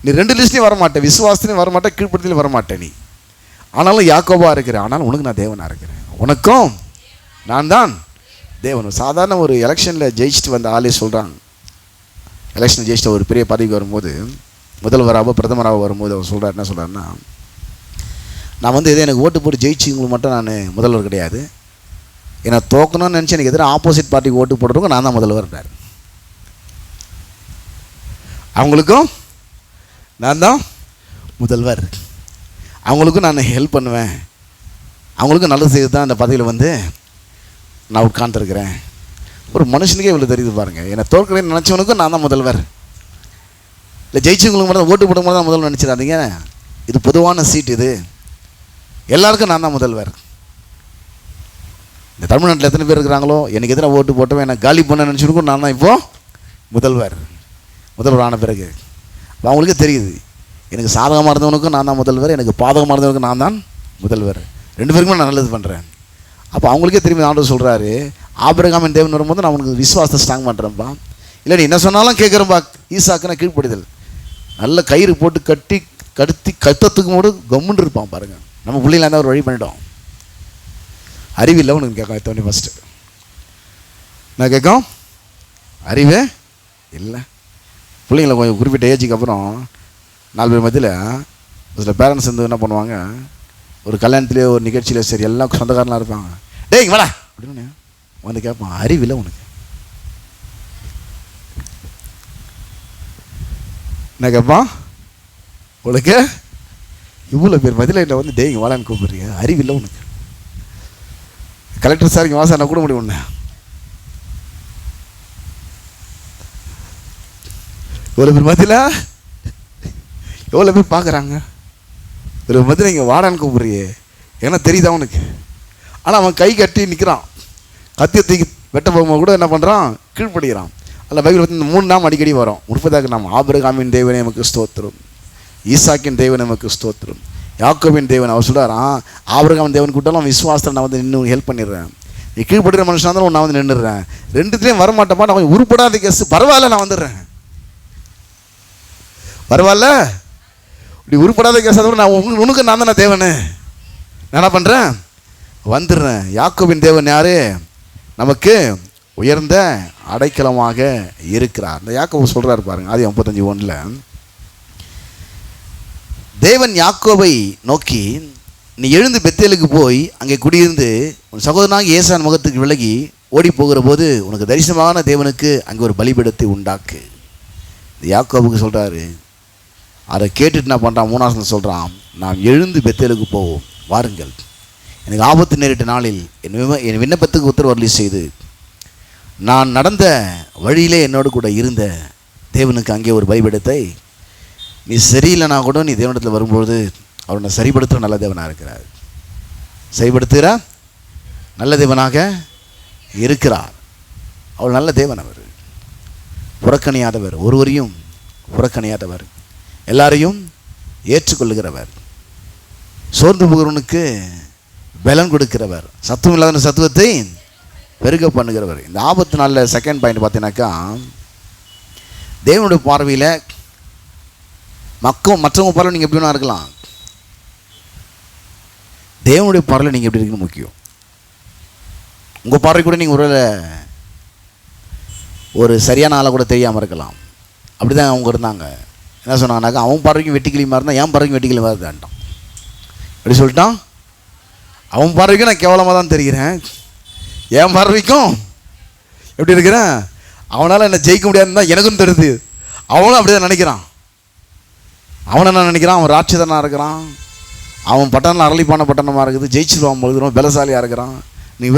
நீ 2 லிஸ்ட்லையும் வரமாட்டேன், விசுவாசத்துலையும் வரமாட்டேன், கீழ்ப்படுத்திலையும் வரமாட்டேன் நீ. ஆனாலும் யாக்கோபாக இருக்கிறேன், ஆனாலும் உனக்கு நான் தேவனாக இருக்கிறேன், உனக்கும் நான் தான் தேவன். சாதாரண ஒரு எலெக்ஷனில் ஜெயிச்சுட்டு வந்த ஆளே சொல்கிறாங்க, எலெக்ஷன் ஜெயிச்சிட்ட ஒரு பெரிய பதவிக்கு வரும்போது, முதல்வராக பிரதமராக வரும்போது அவர் சொல்கிறார், என்ன சொல்கிறாருன்னா, நான் வந்து எதோ எனக்கு ஓட்டு போட்டு ஜெயிச்சிங்களுக்கு மட்டும் நான் முதல்வர் கிடையாது, என்னை தோக்கணும்னு நினச்சி எனக்கு எதிராக ஆப்போசிட் பார்ட்டிக்கு ஓட்டு போடுறதுக்கும் நான் தான் முதல்வர்ன்றார். அவங்களுக்கும் நான் தான் முதல்வர், அவங்களுக்கும் நான் ஹெல்ப் பண்ணுவேன், அவங்களுக்கும் நல்லது செய்து தான் அந்த பதவியில் வந்து நான் உட்காந்துருக்கிறேன். ஒரு மனுஷனுக்கே இவ்வளோ தெரியுது பாருங்கள். என்னை தோற்கிறேன்னு நினச்சவனுக்கும் நான் தான் முதல்வர், இல்லை ஜெயிச்சவங்களுக்கு மட்டும் ஓட்டு போடும் போது தான் முதல்வர் நினச்சிடாதீங்க. இது பொதுவான சீட், இது எல்லாருக்கும் நான் தான் முதல்வர். இந்த தமிழ்நாட்டில் எத்தனை பேர் இருக்கிறாங்களோ எனக்கு எதிராக ஓட்டு போட்டவன் என்னை காலி பண்ண நினச்சிருக்கும் நான் தான் இப்போது முதல்வர் ஆன பிறகு. அவங்களுக்கே தெரியுது, எனக்கு சாதகமாக இருந்தவனுக்கும் நான் தான் முதல்வர், எனக்கு பாதகமாக இருந்தவனுக்கும் நான் தான் முதல்வர், ரெண்டு பேருக்குமே நான் நல்லது பண்ணுறேன். அப்போ அவங்களுக்கே திரும்பி ஆண்டவர் சொல்கிறாரு, ஆபிரகாமின் தேவன் வரும்போது நான் உனக்கு விசுவாசத்தை ஸ்ட்ராங் பண்ணுறேன்ப்பா, இல்லை நீ என்ன சொன்னாலும் கேட்குறேன்ப்பா. ஈசாக்குன்னா கீழ்ப்படிதல், நல்ல கயிறு போட்டு கட்டத்துக்கு போது கம்முன்னு இருப்பான் பாருங்கள். நம்ம பிள்ளைங்களா இருந்தால் ஒரு வழி பண்ணிட்டோம். அறிவில்லை உனக்கு கேட்கும் தோணி ஃபஸ்ட்டு நான் கேட்கும் அறிவே இல்லை. பிள்ளைங்களை கொஞ்சம் குறிப்பிட்ட ஏஜுக்கு அப்புறம் 4 பேர் மத்தியில் சில பேரண்ட்ஸ் வந்து என்ன பண்ணுவாங்க, ஒரு கல்யாணத்துலேயோ ஒரு நிகழ்ச்சியில சரி எல்லாம் சொந்தக்காரனாக இருப்பாங்க, டேய் வாடா அப்படின்னு வந்து கேட்பான், அறிவில்லை உனக்கு. என்ன கேட்பான், உனக்கு இவ்வளோ பேர் மதியில் என்ன வந்து டேய் வாடான்னு கூப்பிடுறீங்க, அறிவில்லை உனக்கு. கலெக்டர் சார் இங்கே வாசா நான் கூட முடியும் ஒன்று, இவ்வளோ பேர் மதியில் எவ்வளோ பேர் பார்க்குறாங்க, ஒரு மதியில் இங்கே வாடான்னு கூப்பிடுறியே, ஏன்னா தெரியுதா அவனுக்கு. ஆனால் அவன் கை கட்டி நிற்கிறான், கத்தியை தூக்கி வெட்ட போகும்போது கூட என்ன பண்ணுறான், கீழ்ப்படுகிறான். அதில் பைபிள் வந்து 3 நாமம் அடிக்கடி வரும். 30 நாமம், ஆபிரகாமின் தேவனே நமக்கு ஸ்தோத்திரம், ஈசாக்கின் தேவன் நமக்கு ஸ்தோத்திரம், யாக்கோபின் தேவன். அவர் சொல்கிறாரான், ஆபிரகாமின் தேவன் கூட்டாலும் விசுவாசத்தை நான் வந்து நின்று ஹெல்ப் பண்ணிடுறேன், நீ கீழ்படுற மனுஷனாக இருந்தாலும் நான் வந்து நின்றுடுறேன், ரெண்டுத்துலேயும் வரமாட்டேப்பா, நான் கொஞ்சம் உருப்படாத கேஸ் பரவாயில்ல நான் வந்துடுறேன், பரவாயில்ல இப்படி உருப்படாத கேஸ் நான் உனக்கு நான் தானே தேவனு, நான் என்ன பண்ணுறேன் வந்துடுறேன். யாக்கோபின் தேவன் யாரு, நமக்கு உயர்ந்த அடைக்கலமாக இருக்கிறார். இந்த யாக்கோபு சொல்கிறார் பாருங்க, அது 35:1 தேவன் யாக்கோபை நோக்கி, நீ எழுந்து பெத்தேலுக்கு போய் அங்கே குடியிருந்து உன் சகோதரனாக ஏசான் முகத்துக்கு விலகி ஓடி போகிற போது உனக்கு தரிசனமான தேவனுக்கு அங்கே ஒரு பலிபீடத்தை உண்டாக்கு. இந்த யாக்கோபுக்கு சொல்கிறாரு. அதை கேட்டுட்டு நான் பண்ணுறான், 3 சொல்கிறான், நாம் எழுந்து பெத்தேலுக்கு போவோம், வாருங்கள், எனக்கு ஆபத்து நேரிட்ட நாளில் என் விண்ணப்பத்துக்கு உத்தரவு செய்து நான் நடந்த வழியிலே என்னோடு கூட இருந்த தேவனுக்கு அங்கே ஒரு பலிபீடத்தை, நீ சரியில்லைனா கூட நீ தேவனிடத்தில் வரும்பொழுது அவர் நான் சரிப்படுத்துகிற நல்ல தேவனாக இருக்கிறார், சரிப்படுத்துகிற நல்ல தேவனாக இருக்கிறார். அவர் நல்ல தேவன், அவர் புறக்கணியாதவர், ஒருவரையும் புறக்கணியாதவர், எல்லாரையும் ஏற்றுக்கொள்ளுகிறவர், சோர்ந்து போகிறவனுக்கு பலன் கொடுக்கிறவர், சத்துவம் இல்லாத சத்துவத்தை பெருக பண்ணுகிறவர். இந்த ஆபத்து நாளில் செகண்ட் பாயிண்ட் பார்த்தீங்கன்னாக்கா, தேவனுடைய பார்வையில் மற்றவங்க பார்வையில் நீங்கள் எப்படி வேணா இருக்கலாம், தேவனுடைய பார்வையில் நீங்கள் எப்படி இருக்குன்னு முக்கியம். உங்கள் பார்வை கூட நீங்கள் ஒரு சரியான ஆளை கூட தெரியாமல் இருக்கலாம். அப்படி தான் அவங்க இருந்தாங்க. என்ன சொன்னாங்கன்னாக்கா, அவன் பார்வைக்கும் வெட்டிக்கிளிமா இருந்தால் என் பார்வைக்கும் வெட்டிக்கிளிமா இருந்தான்ட்டான். எப்படி சொல்லிட்டான், அவன் பார்வைக்கும் நான் கேவலமாக தான் தெரிகிறேன், என் பார்வைக்கும் எப்படி இருக்கிறேன், அவனால் என்னை ஜெயிக்க முடியாதுன்னு தான் எனக்கும் தெரியுது. அவனும் அப்படி தான் நினைக்கிறான். அவனை என்ன நினைக்கிறான், அவன் ராட்சதனாக இருக்கிறான், அவன் பட்டணம் அரளிப்பான பட்டணமாக இருக்குது, ஜெயிச்சிருவான் பொழுது ரொம்ப பலசாலியாக இருக்கிறான், நீங்கள்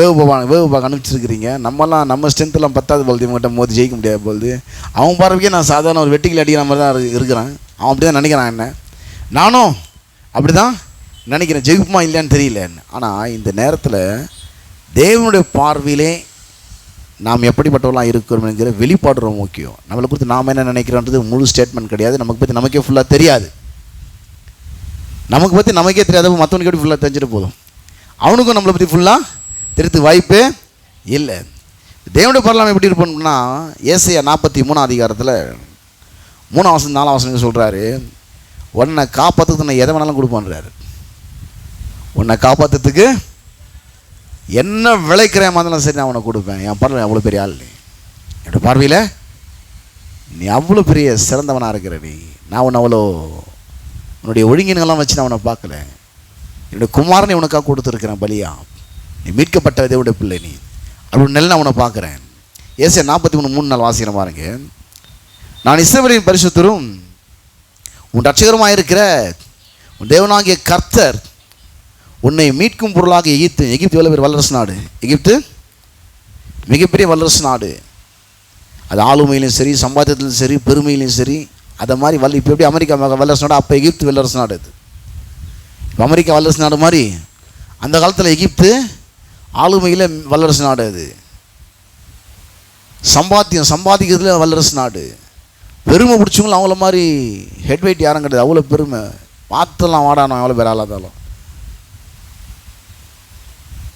வேவு பார்க்க அனுப்பிச்சிருக்கிறீங்க, நம்ம ஸ்ட்ரென்த்தெல்லாம் 10வது பொழுது இவங்ககிட்ட மோதி ஜெயிக்க முடியாது பொழுது, அவன் பார்வைக்கே நான் சாதாரண ஒரு வெட்டிக்கில் அடிக்கிற மாதிரி தான் இருக்கிறேன், அவன் அப்படி தான் நினைக்கிறான். என்ன நானும் அப்படி தான் நினைக்கிறேன், ஜெயிப்புமா இல்லையான்னு தெரியலன்னு. ஆனால் இந்த நேரத்தில் தேவனுடைய பார்வையிலே நாம் எப்படிப்பட்டவர்களாக இருக்கிறோம் என்கிற வெளிப்பாடு ரொம்ப முக்கியம். நம்மளை குறித்து நாம் என்ன நினைக்கிறோன்றது முழு ஸ்டேட்மெண்ட் கிடையாது. நமக்கு பற்றி நமக்கே ஃபுல்லாக தெரியாது. நமக்கு பற்றி நமக்கே தெரியாதப்போ மற்றவனுக்கு எப்படி ஃபுல்லாக தெரிஞ்சுட்டு போதும், அவனுக்கும் நம்மளை பற்றி ஃபுல்லாக தெரிஞ்சு வாய்ப்பே இல்லை. தேவனுடைய பார்வையில் எப்படி இருப்போம்னா, ஏசாயா 43 அதிகாரத்தில் 3 4 சொல்கிறாரு, உன்னை காப்பாற்றுறதுக்கு நான் எதை வேணாலும் கொடுப்பேன்றாரு. உன்னை காப்பாற்றுறதுக்கு என்ன விளைக்கிறேன் மாதிரி சரி நான் உனக்கு கொடுப்பேன். என் பார்வையில் அவ்வளோ பெரிய ஆள், என்னோட பார்வையில் நீ அவ்வளோ பெரிய சிறந்தவனாக இருக்கிற நான் உன்னை அவ்வளோ உன்னுடைய ஒழுங்கினெல்லாம் வச்சு நான் உன்னை பார்க்கல. என்னுடைய குமாரனை உனக்காக கொடுத்துருக்கிறேன் பலியா. நீ மீட்கப்பட்ட தேவனுடைய பிள்ளை நீ அப்படி நெல் நான் உன்னை பார்க்குறேன். ஏசாயா 43:3 வாசிக்கிறேன் பாருங்க. நான் இஸ்ரவேலின் பரிசுத்தரும் உன் ரட்சகருமாக இருக்கிற உன் தேவனாகிய கர்த்தர் உன்னை மீட்கும் பொருளாக எகிப்து எவ்வளோ பேர் வல்லரசு நாடு. எகிப்து மிகப்பெரிய வல்லரசு நாடு. அது ஆளுமையிலையும் சரி, சம்பாத்தியத்திலும் சரி, பெருமையிலையும் சரி. அதை மாதிரி இப்போ எப்படி அமெரிக்கா வல்லரசு நாடு, அப்போ எகிப்து வல்லரசு நாடு. அது இப்போ அமெரிக்கா வல்லரசு நாடு மாதிரி அந்த காலத்தில் எகிப்து ஆளுமையில் வல்லரசு நாடு. அது சம்பாதிக்கிறதுல வல்லரசு நாடு. பெருமை பிடிச்சவங்களும் அவங்கள மாதிரி ஹெட் வெயிட் யாரும் கிடையாது. அவ்வளோ பெருமை. பார்த்துலாம் வாடானோம் எவ்வளோ பேர் ஆளாதாலும்.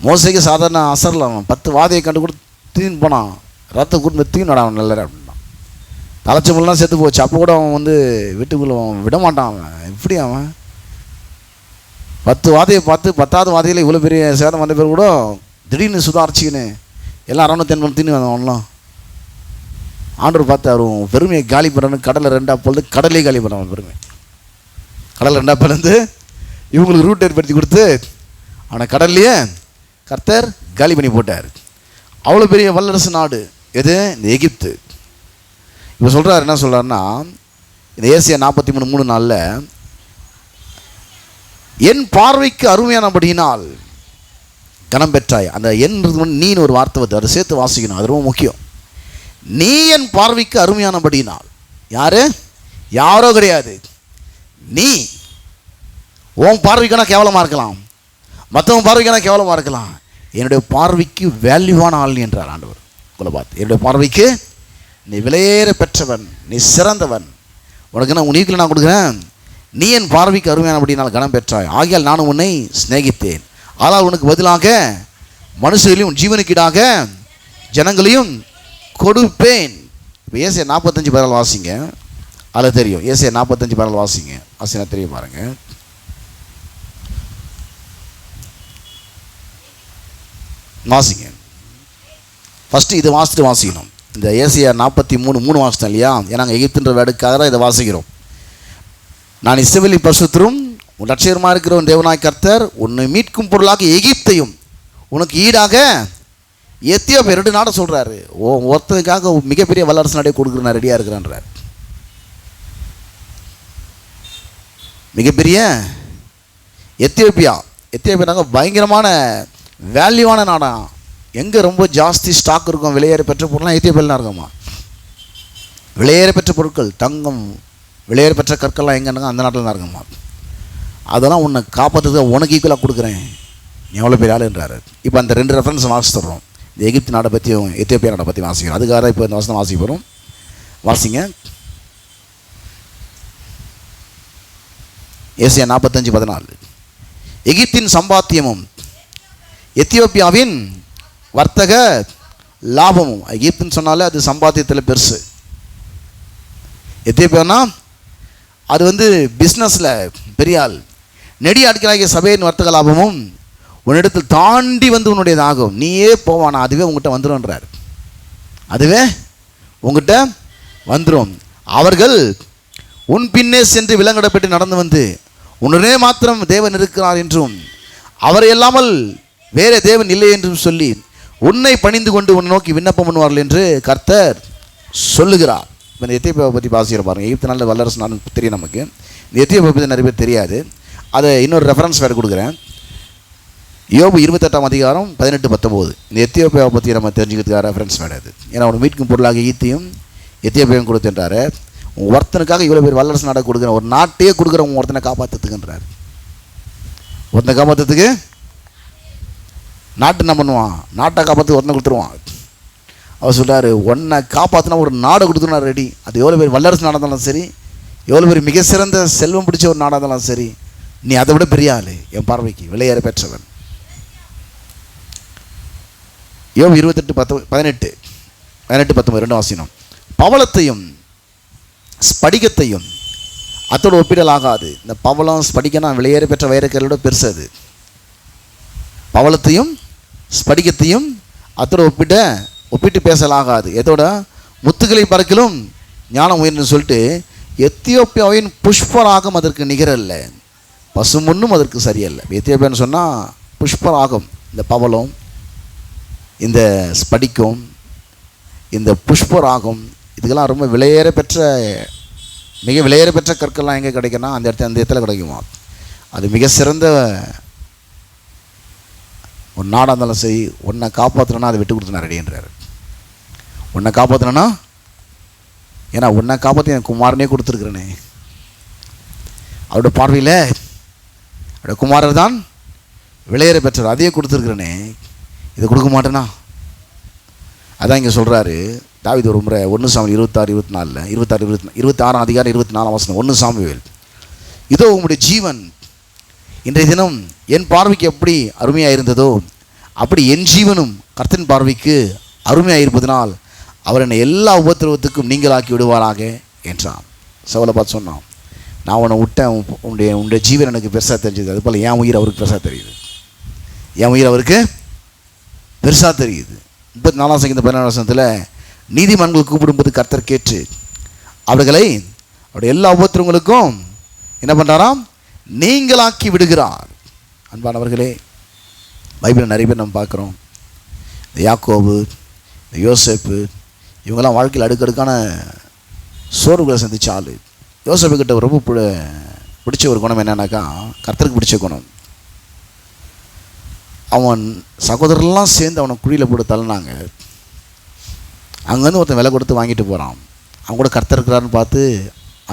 மோசைக்கு சாதாரண அசரலாம் 10 வாதையை கண்டு கூட தூக்கின்னு போனான். ரத்த கூட்டு தூக்கின்னு வாடான் நல்ல அப்படின்னா. தலைச்சம்பலாம் செத்து போச்சு. அப்போ கூட அவன் வீட்டுக்குள்ள விட மாட்டான். அவன் எப்படி அவன் 10 வாதையை பார்த்து 10வது வாதையில் இவ்வளோ பெரிய சேதம் வந்த பேர் கூட திடீர்னு சுதாரிச்சிக்கின்னு எல்லாம் 680 தீனு வந்தவன்லாம் ஆண்டவர் பார்த்து அவரும் பெருமையை காலி பண்ணுறன்னு கடலை 2 அப்பொழுது கடலே காலி பண்ணுறான். பெருமை கடலை 2 அப்போலேருந்து இவங்களுக்கு ரூட் ஏற்படுத்தி கொடுத்து அவனை கடல்லையே கர்த்தர் காலி பண்ணி போட்டார். அவ்வளோ பெரிய வல்லரசு நாடு எது? இந்த எகிப்து. இப்போ சொல்கிறார், என்ன சொல்கிறாருன்னா, இந்த ஏசாயா 43:3 என் பார்வைக்கு அருமையானபடியினால் கனம் பெற்றாய். அந்த நீன்னு ஒரு வார்த்தை வருது, அதை சேர்த்து வாசிக்கணும். அது ரொம்ப முக்கியம். நீ என் பார்வைக்கு அருமையானபடியினால். யாரு? யாரோ கிடையாது. நீ உன் பார்வைக்கான கேவலமாக இருக்கலாம், மற்றவன் பார்வைக்கான கேவலமாக இருக்கலாம். என்னுடைய பார்வைக்கு வேல்யூவான ஆள் என்றார் ஆண்டவர். உங்களை பார்த்து என்னுடைய பார்வைக்கு நீ விலையேற பெற்றவன், நீ சிறந்தவன், உனக்கு நான் உனக்கு நான் கொடுக்குறேன். நீ என் பார்வைக்கு அருமையானபடியினால் கனம் பெற்றாய். ஆகியால் நானும் உன்னை சிநேகித்தேன். ஆனால் உனக்கு பதிலாக மனுஷர்களையும் ஜீவனுக்கீடாக ஜனங்களையும் கொடுப்பேன். இப்போ ஏசாயா 45:10 வாசிங்க. அதில் தெரியும். ஏசாயா 45:10 வாசிங்க. வாசினா தெரியும் பாருங்க. வாசிங்க. ஃபஸ்ட்டு இதை வாசிட்டு வாசிக்கணும். இந்த ஏசாயா 43:3 வாசித்தோம் இல்லையா? ஏன்னா எகிப்துன்ற வேடுக்காக தான் இதை வாசிக்கிறோம். நான் இஸ்ரவேலின் பரிசுத்தரும் உன் ரட்சகருமாக இருக்கிற உன் தேவனாகிய கர்த்தர் உன்னை மீட்கும் பொருளாக எகிப்தையும் உனக்கு ஈடாக எத்தியோப்பியா 2 நாடை சொல்கிறாரு. ஒருத்தனுக்காக மிகப்பெரிய வல்லரசு நாடே கொடுக்குற நான் ரெடியாக இருக்கிறேன்றார். மிகப்பெரிய எத்தியோப்பியானாங்க பயங்கரமான வேல்யூவான நாடா. எங்கே ரொம்ப ஜாஸ்தி ஸ்டாக் இருக்கும், விலையேற பெற்ற பொருள்லாம் எத்தியோப்பியாவில் இருக்குமா. விலையேற பெற்ற பொருட்கள், தங்கம், விலையேற பெற்ற கற்கள்லாம் எங்கன்னாங்க அந்த நாட்டில் தான் இருக்குமா. அதெல்லாம் உன்னை காப்பாற்றுறதுக்கு உனக்கு ஈக்குவலாக கொடுக்குறேன், நீ எவ்வளோ பெரிய ஆளுன்றாரு. இப்போ அந்த 2 ரெஃபரன்ஸ் வாசித்துறோம். இந்த எகிப்து நாடை பற்றியும் எத்தியோப்பியா நாடை பற்றி வாசிக்கிறோம். அதுக்காக இப்போ இந்த வசனம் வாசிக்க போகிறோம். வாசிங்க. ஏசாயா 45:14 எகிப்தின் சம்பாத்தியமும் எத்தியோப்பியாவின் வர்த்தக லாபமும். எகிப்துன்னு சொன்னாலே அது சம்பாத்தியத்தில் பெருசு. எத்தியோப்பியானா அது பிஸ்னஸில் பெரிய ஆள். நெடி ஆட்களாகிய சபையின் வர்த்தக லாபமும் உன்னிடத்தில் தாண்டி உன்னுடையதாகும். நீயே போவானா, அதுவே உங்கள்கிட்ட வந்துடும்ன்றார். அதுவே உங்கள்கிட்ட வந்துடும். அவர்கள் உன் பின்னே சென்று விலங்கிடப்பட்டு நடந்து உன்னுடனே மாத்திரம் தேவன் இருக்கிறார் என்றும் அவரை இல்லாமல் வேறு தேவன் இல்லை என்றும் சொல்லி உன்னை பணிந்து கொண்டு உன்னை நோக்கி விண்ணப்பம் பண்ணுவார்கள் என்று கர்த்தர் சொல்லுகிறார். இப்போ இந்த எத்தியோப்பியாவை பற்றி பாசிக்கிற பாருங்கள். எகிப்து நல்ல வல்லரசு நாடு தெரியும் நமக்கு. இந்த எத்தியோப்பியா பற்றி நிறைய பேர் தெரியாது. அதை இன்னொரு ரெஃபரன்ஸ் வேறு கொடுக்குறேன். யோபு 28:18-19 இந்த எத்தியோப்பியாவை பற்றி நம்ம தெரிஞ்சுக்கிறதுக்காக ரெஃபரன்ஸ் வேடாது. ஏன்னா அவனை மீட்கும் பொருளாக ஈத்தியும் எத்தியோப்பியாவும் கொடுத்துன்றாரு. ஒருத்தனுக்காக இவ்வளோ பேர் வல்லரசு நாடை கொடுக்குறேன், ஒரு நாட்டையே கொடுக்குறவங்க ஒருத்தனை காப்பாற்றுறதுக்குன்றார். ஒருத்தனை காப்பாற்றுறதுக்கு நாட்டு என்ன பண்ணுவான்? நாட்டை காப்பாற்று ஒருத்தனை கொடுத்துருவான். அவர் சொல்கிறார், ஒன்றை காப்பாற்றினா ஒரு நாடை கொடுத்துனா ரெடி. அது எவ்வளோ பேர் வல்லரசு நாடாக இருந்தாலும் சரி, எவ்வளோ பேர் மிக சிறந்த செல்வம் பிடிச்ச ஒரு நாடாக இருந்தாலும் சரி, நீ அதை விட பெரிய ஆள் என் பார்வைக்கு, விலையேற பெற்றவன். யோபு 28:18-19 வாசினோம். பவளத்தையும் ஸ்படிகத்தையும் அத்தோடு ஒப்பிடலாகாது. இந்த பவளம் ஸ்படிகனா விலையேற பெற்ற வைரக்கல்லோட பெருசு. அது பவளத்தையும் ஸ்படிகத்தையும் அத்தோடு ஒப்பிட்டு பேசலாகாது. எதோட? முத்துக்களை பார்க்கிலும் ஞானம் உயர்ந்து சொல்லிட்டு எத்தியோப்பியாவின் புஷ்பராகம் அதற்கு நிகரல்ல, பசுமொன்னும் அதற்கு சரியல்ல. எத்தியோப்பியான்னு சொன்னால் புஷ்பராகம், இந்த பவளம், இந்த ஸ்படிக்கம், இந்த புஷ்பராகம், இதுக்கெல்லாம் ரொம்ப விலையேற பெற்ற, மிக விலையேற பெற்ற கற்கள்லாம் எங்கே கிடைக்குன்னா அந்த இடத்துல கிடைக்குமா. அது மிக சிறந்த ஒரு நாடாக இருந்தாலும் சரி, உன்னை காப்பாற்றணுன்னா அதை விட்டு கொடுத்து நான் ரெடின்றார். உன்னை காப்பாற்றணுன்னா, ஏன்னா உன்னை காப்பாற்றி என் குமாரனே கொடுத்துருக்குறேனே, அவருடைய பார்வையில் அவருடைய குமாரர் தான் விலையேற பெற்றார், அதையே கொடுத்துருக்குறேனே, இதை கொடுக்க மாட்டேனா. அதான் இங்கே சொல்கிறாரு தாவீது ஒரு முறை 1 சாமுவேல் 26 அதிகாரம் 24 வசனம். 1 சாமுவேல், இதோ உங்களுடைய ஜீவன் இன்றைய தினம் என் பார்வைக்கு எப்படி அருமையாக இருந்ததோ அப்படி என் ஜீவனும் கர்த்தரின் பார்வைக்கு அருமையாக இருப்பதனால் அவர் என்னை எல்லா உபத்திரவத்துக்கும் நீங்களாக்கி விடுவாராக என்றான். சவுலை பார்த்து சொன்னான், நான் உன்னை விட்டேன், உன்னுடைய ஜீவன் எனக்கு பெருசாக தெரிஞ்சது, அதுபோல் என் உயிர் அவருக்கு பெருசாக தெரியுது, என் உயிர் அவருக்கு பெருசாக தெரியுது. 34 சங்கீதம் 17 வசனத்தில், நீதிமன்றங்கள் கூப்பிடும்போது கர்த்தர் கேட்டு அவர்களை அவருடைய எல்லா உபத்திரவங்களுக்கும் என்ன பண்ணுறாராம், நீங்களாக்கி விடுகிறார். அன்பானவர்களே, பைபிளில் நிறைய பேர் நம்ம பார்க்குறோம். இந்த யாக்கோபு, இந்த யோசேப்பு, இவங்கெல்லாம் வாழ்க்கையில் அடுக்கடுக்கான சோர்வுகளை சந்திச்ச ஆள். யோசேப்பு கிட்ட ரொம்ப பிடிச்ச ஒரு குணம் என்னன்னாக்கா, கர்த்தருக்கு பிடிச்ச குணம். அவன் சகோதரர்லாம் சேர்ந்து அவனை குழியில் போட்டு தள்ளினாங்க. அங்கேருந்து ஒருத்தன் விலை கொடுத்து வாங்கிட்டு போகிறான். அவன் கூட கர்த்தர் இருக்கிறாருன்னு பார்த்து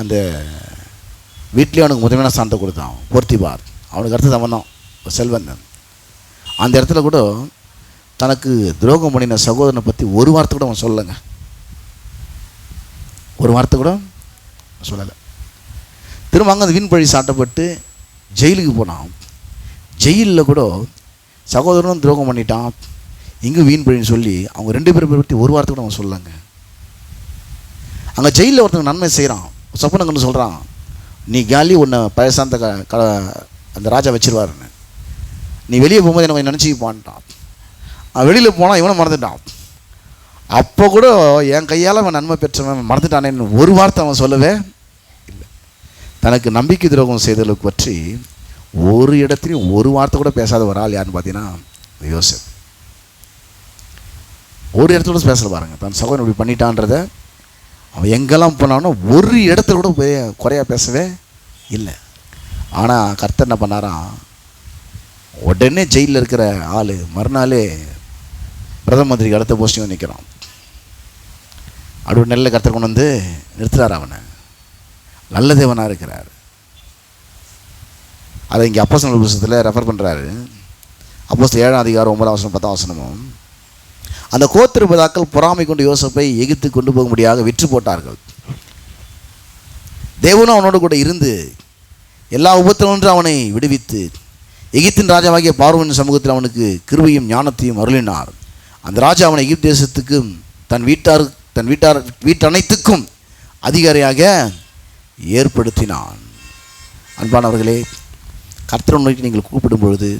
அந்த வீட்லேயே அவனுக்கு முதன்மையான ஸ்தானத்தை கொடுத்தான். போர்த்திபார் அவனுக்கு அடுத்து அவன் தான் ஒரு செல்வந்தன். அந்த இடத்துல கூட தனக்கு துரோகம் பண்ணின சகோதரனை பற்றி ஒரு வார்த்தை கூட அவன் சொல்லலைங்க, ஒரு வார்த்தை கூட சொல்லலை. திரும்ப அங்கே அந்த வீண் பழி சாட்டப்பட்டு ஜெயிலுக்கு போனான். ஜெயிலில் கூட சகோதரனும் துரோகம் பண்ணிட்டான், இங்கே வீண் பழின்னு சொல்லி அவங்க 2 பேரை பற்றி ஒரு வார்த்தை கூட அவன் சொல்லலைங்க. அங்கே ஜெயிலில் ஒருத்தங்க நன்மை செய்கிறான், சொப்பனங்கன்னு சொல்கிறான், நீ காலி உன்னை பழசாந்த அந்த ராஜா வச்சிருவாருன்னு, நீ வெளியே போகும்போது என்ன நினச்சிப்பான்ட்டான். அவன் வெளியில் போனால் இவனை மறந்துட்டான். அப்போ கூட என் கையால் அவன் நன்மை பெற்றவன் மறந்துட்டானேன்னு ஒரு வார்த்தை அவன் சொல்லவே இல்லை. தனக்கு நம்பிக்கை துரோகம் செய்தலுக்கு பற்றி ஒரு இடத்துலையும் ஒரு வார்த்தை கூட பேசாத ஒரு ஆள் யாருன்னு பார்த்தீங்கன்னா யோசேப்பு. ஒரு இடத்துல கூட பேசல பாருங்கள், தன் சகோதரன் இப்படி பண்ணிட்டான்றதை அவன் எங்கெல்லாம் போனானோ ஒரு இடத்துல கூட போய் குறையாக பேசவே இல்லை. ஆனால் கர்த்தர் என்ன பண்ணாராம், உடனே ஜெயிலில் இருக்கிற ஆள் மறுநாளே பிரதம மந்திரிக்கு அடுத்த போஸ்டிங் நிற்கிறான். அப்படி நல்ல கர்த்தர் கொண்டு வந்து நிறுத்துறாரு. அவனை நல்ல தேவனாக இருக்கிறார். அதை இங்கே அப்போஸ்தலர் புத்தகத்தில் ரெஃபர் பண்ணுறாரு. அப்போஸ்தலர் 7 அதிகாரம் 9 வசனம் 10 வசனமும், அந்த கோத்திர பிதாக்கள் பொறாமை கொண்டு யோசேப்பை எகிப்து கொண்டு போகும்படியாக விற்று போட்டார்கள். தேவனும் அவனோடு கூட இருந்து எல்லா உபத்திரவொன்றும் அவனை விடுவித்து எகிப்தின் ராஜாவாகிய பார்வோனின் சமூகத்தில் அவனுக்கு கிருபையும் ஞானத்தையும் அருளினார். அந்த ராஜா அவனை எகிப்து தேசத்துக்கும் தன் வீட்டனைத்துக்கும் அதிகாரியாக ஏற்படுத்தினான். அன்பானவர்களே, கர்த்தரை நோக்கி நீங்கள் கூப்பிடும் பொழுது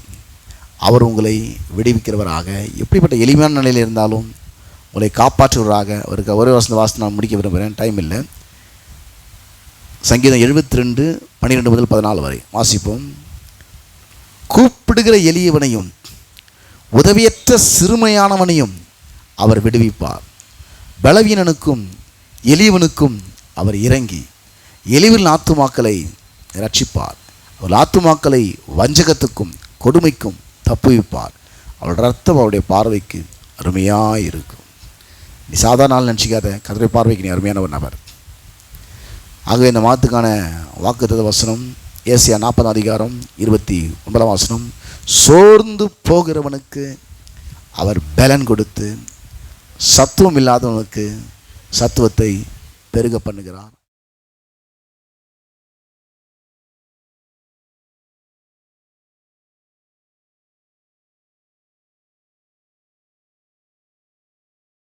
அவர் உங்களை விடுவிக்கிறவராக, எப்படிப்பட்ட எளிமையான நிலையில் இருந்தாலும் உங்களை காப்பாற்றுவராக அவருக்கு ஒரே வசந்த வாசனை நான் முடிக்க விரும்புகிறேன், டைம் இல்லை. சங்கீதம் 72 12 முதல் 14 வரை வாசிப்போம். கூப்பிடுகிற எளியவனையும் உதவியற்ற சிறுமையானவனையும் அவர் விடுவிப்பார். பலவீனனுக்கும் எளியவனுக்கும் அவர் இறங்கி எளிவில் ஆத்துமாக்களை ரட்சிப்பார். அவர் ஆத்துமாக்களை வஞ்சகத்துக்கும் கொடுமைக்கும் தப்புவிப்பார். அவருடைய ரத்தம் அவருடைய பார்வைக்கு அருமையாக இருக்கும். நீ சாதாரண நாள் நினச்சிக்காத, கர்த்தருடைய பார்வைக்கு நீ அருமையான ஒரு நபர். ஆகவே இந்த மாதத்துக்கான வாக்குத்தத்த வசனம் ஏசாயா 40 அதிகாரம் 29 வசனம், சோர்ந்து போகிறவனுக்கு அவர் பலன் கொடுத்து சத்துவம் இல்லாதவனுக்கு சத்துவத்தை பெருக பண்ணுகிறார்.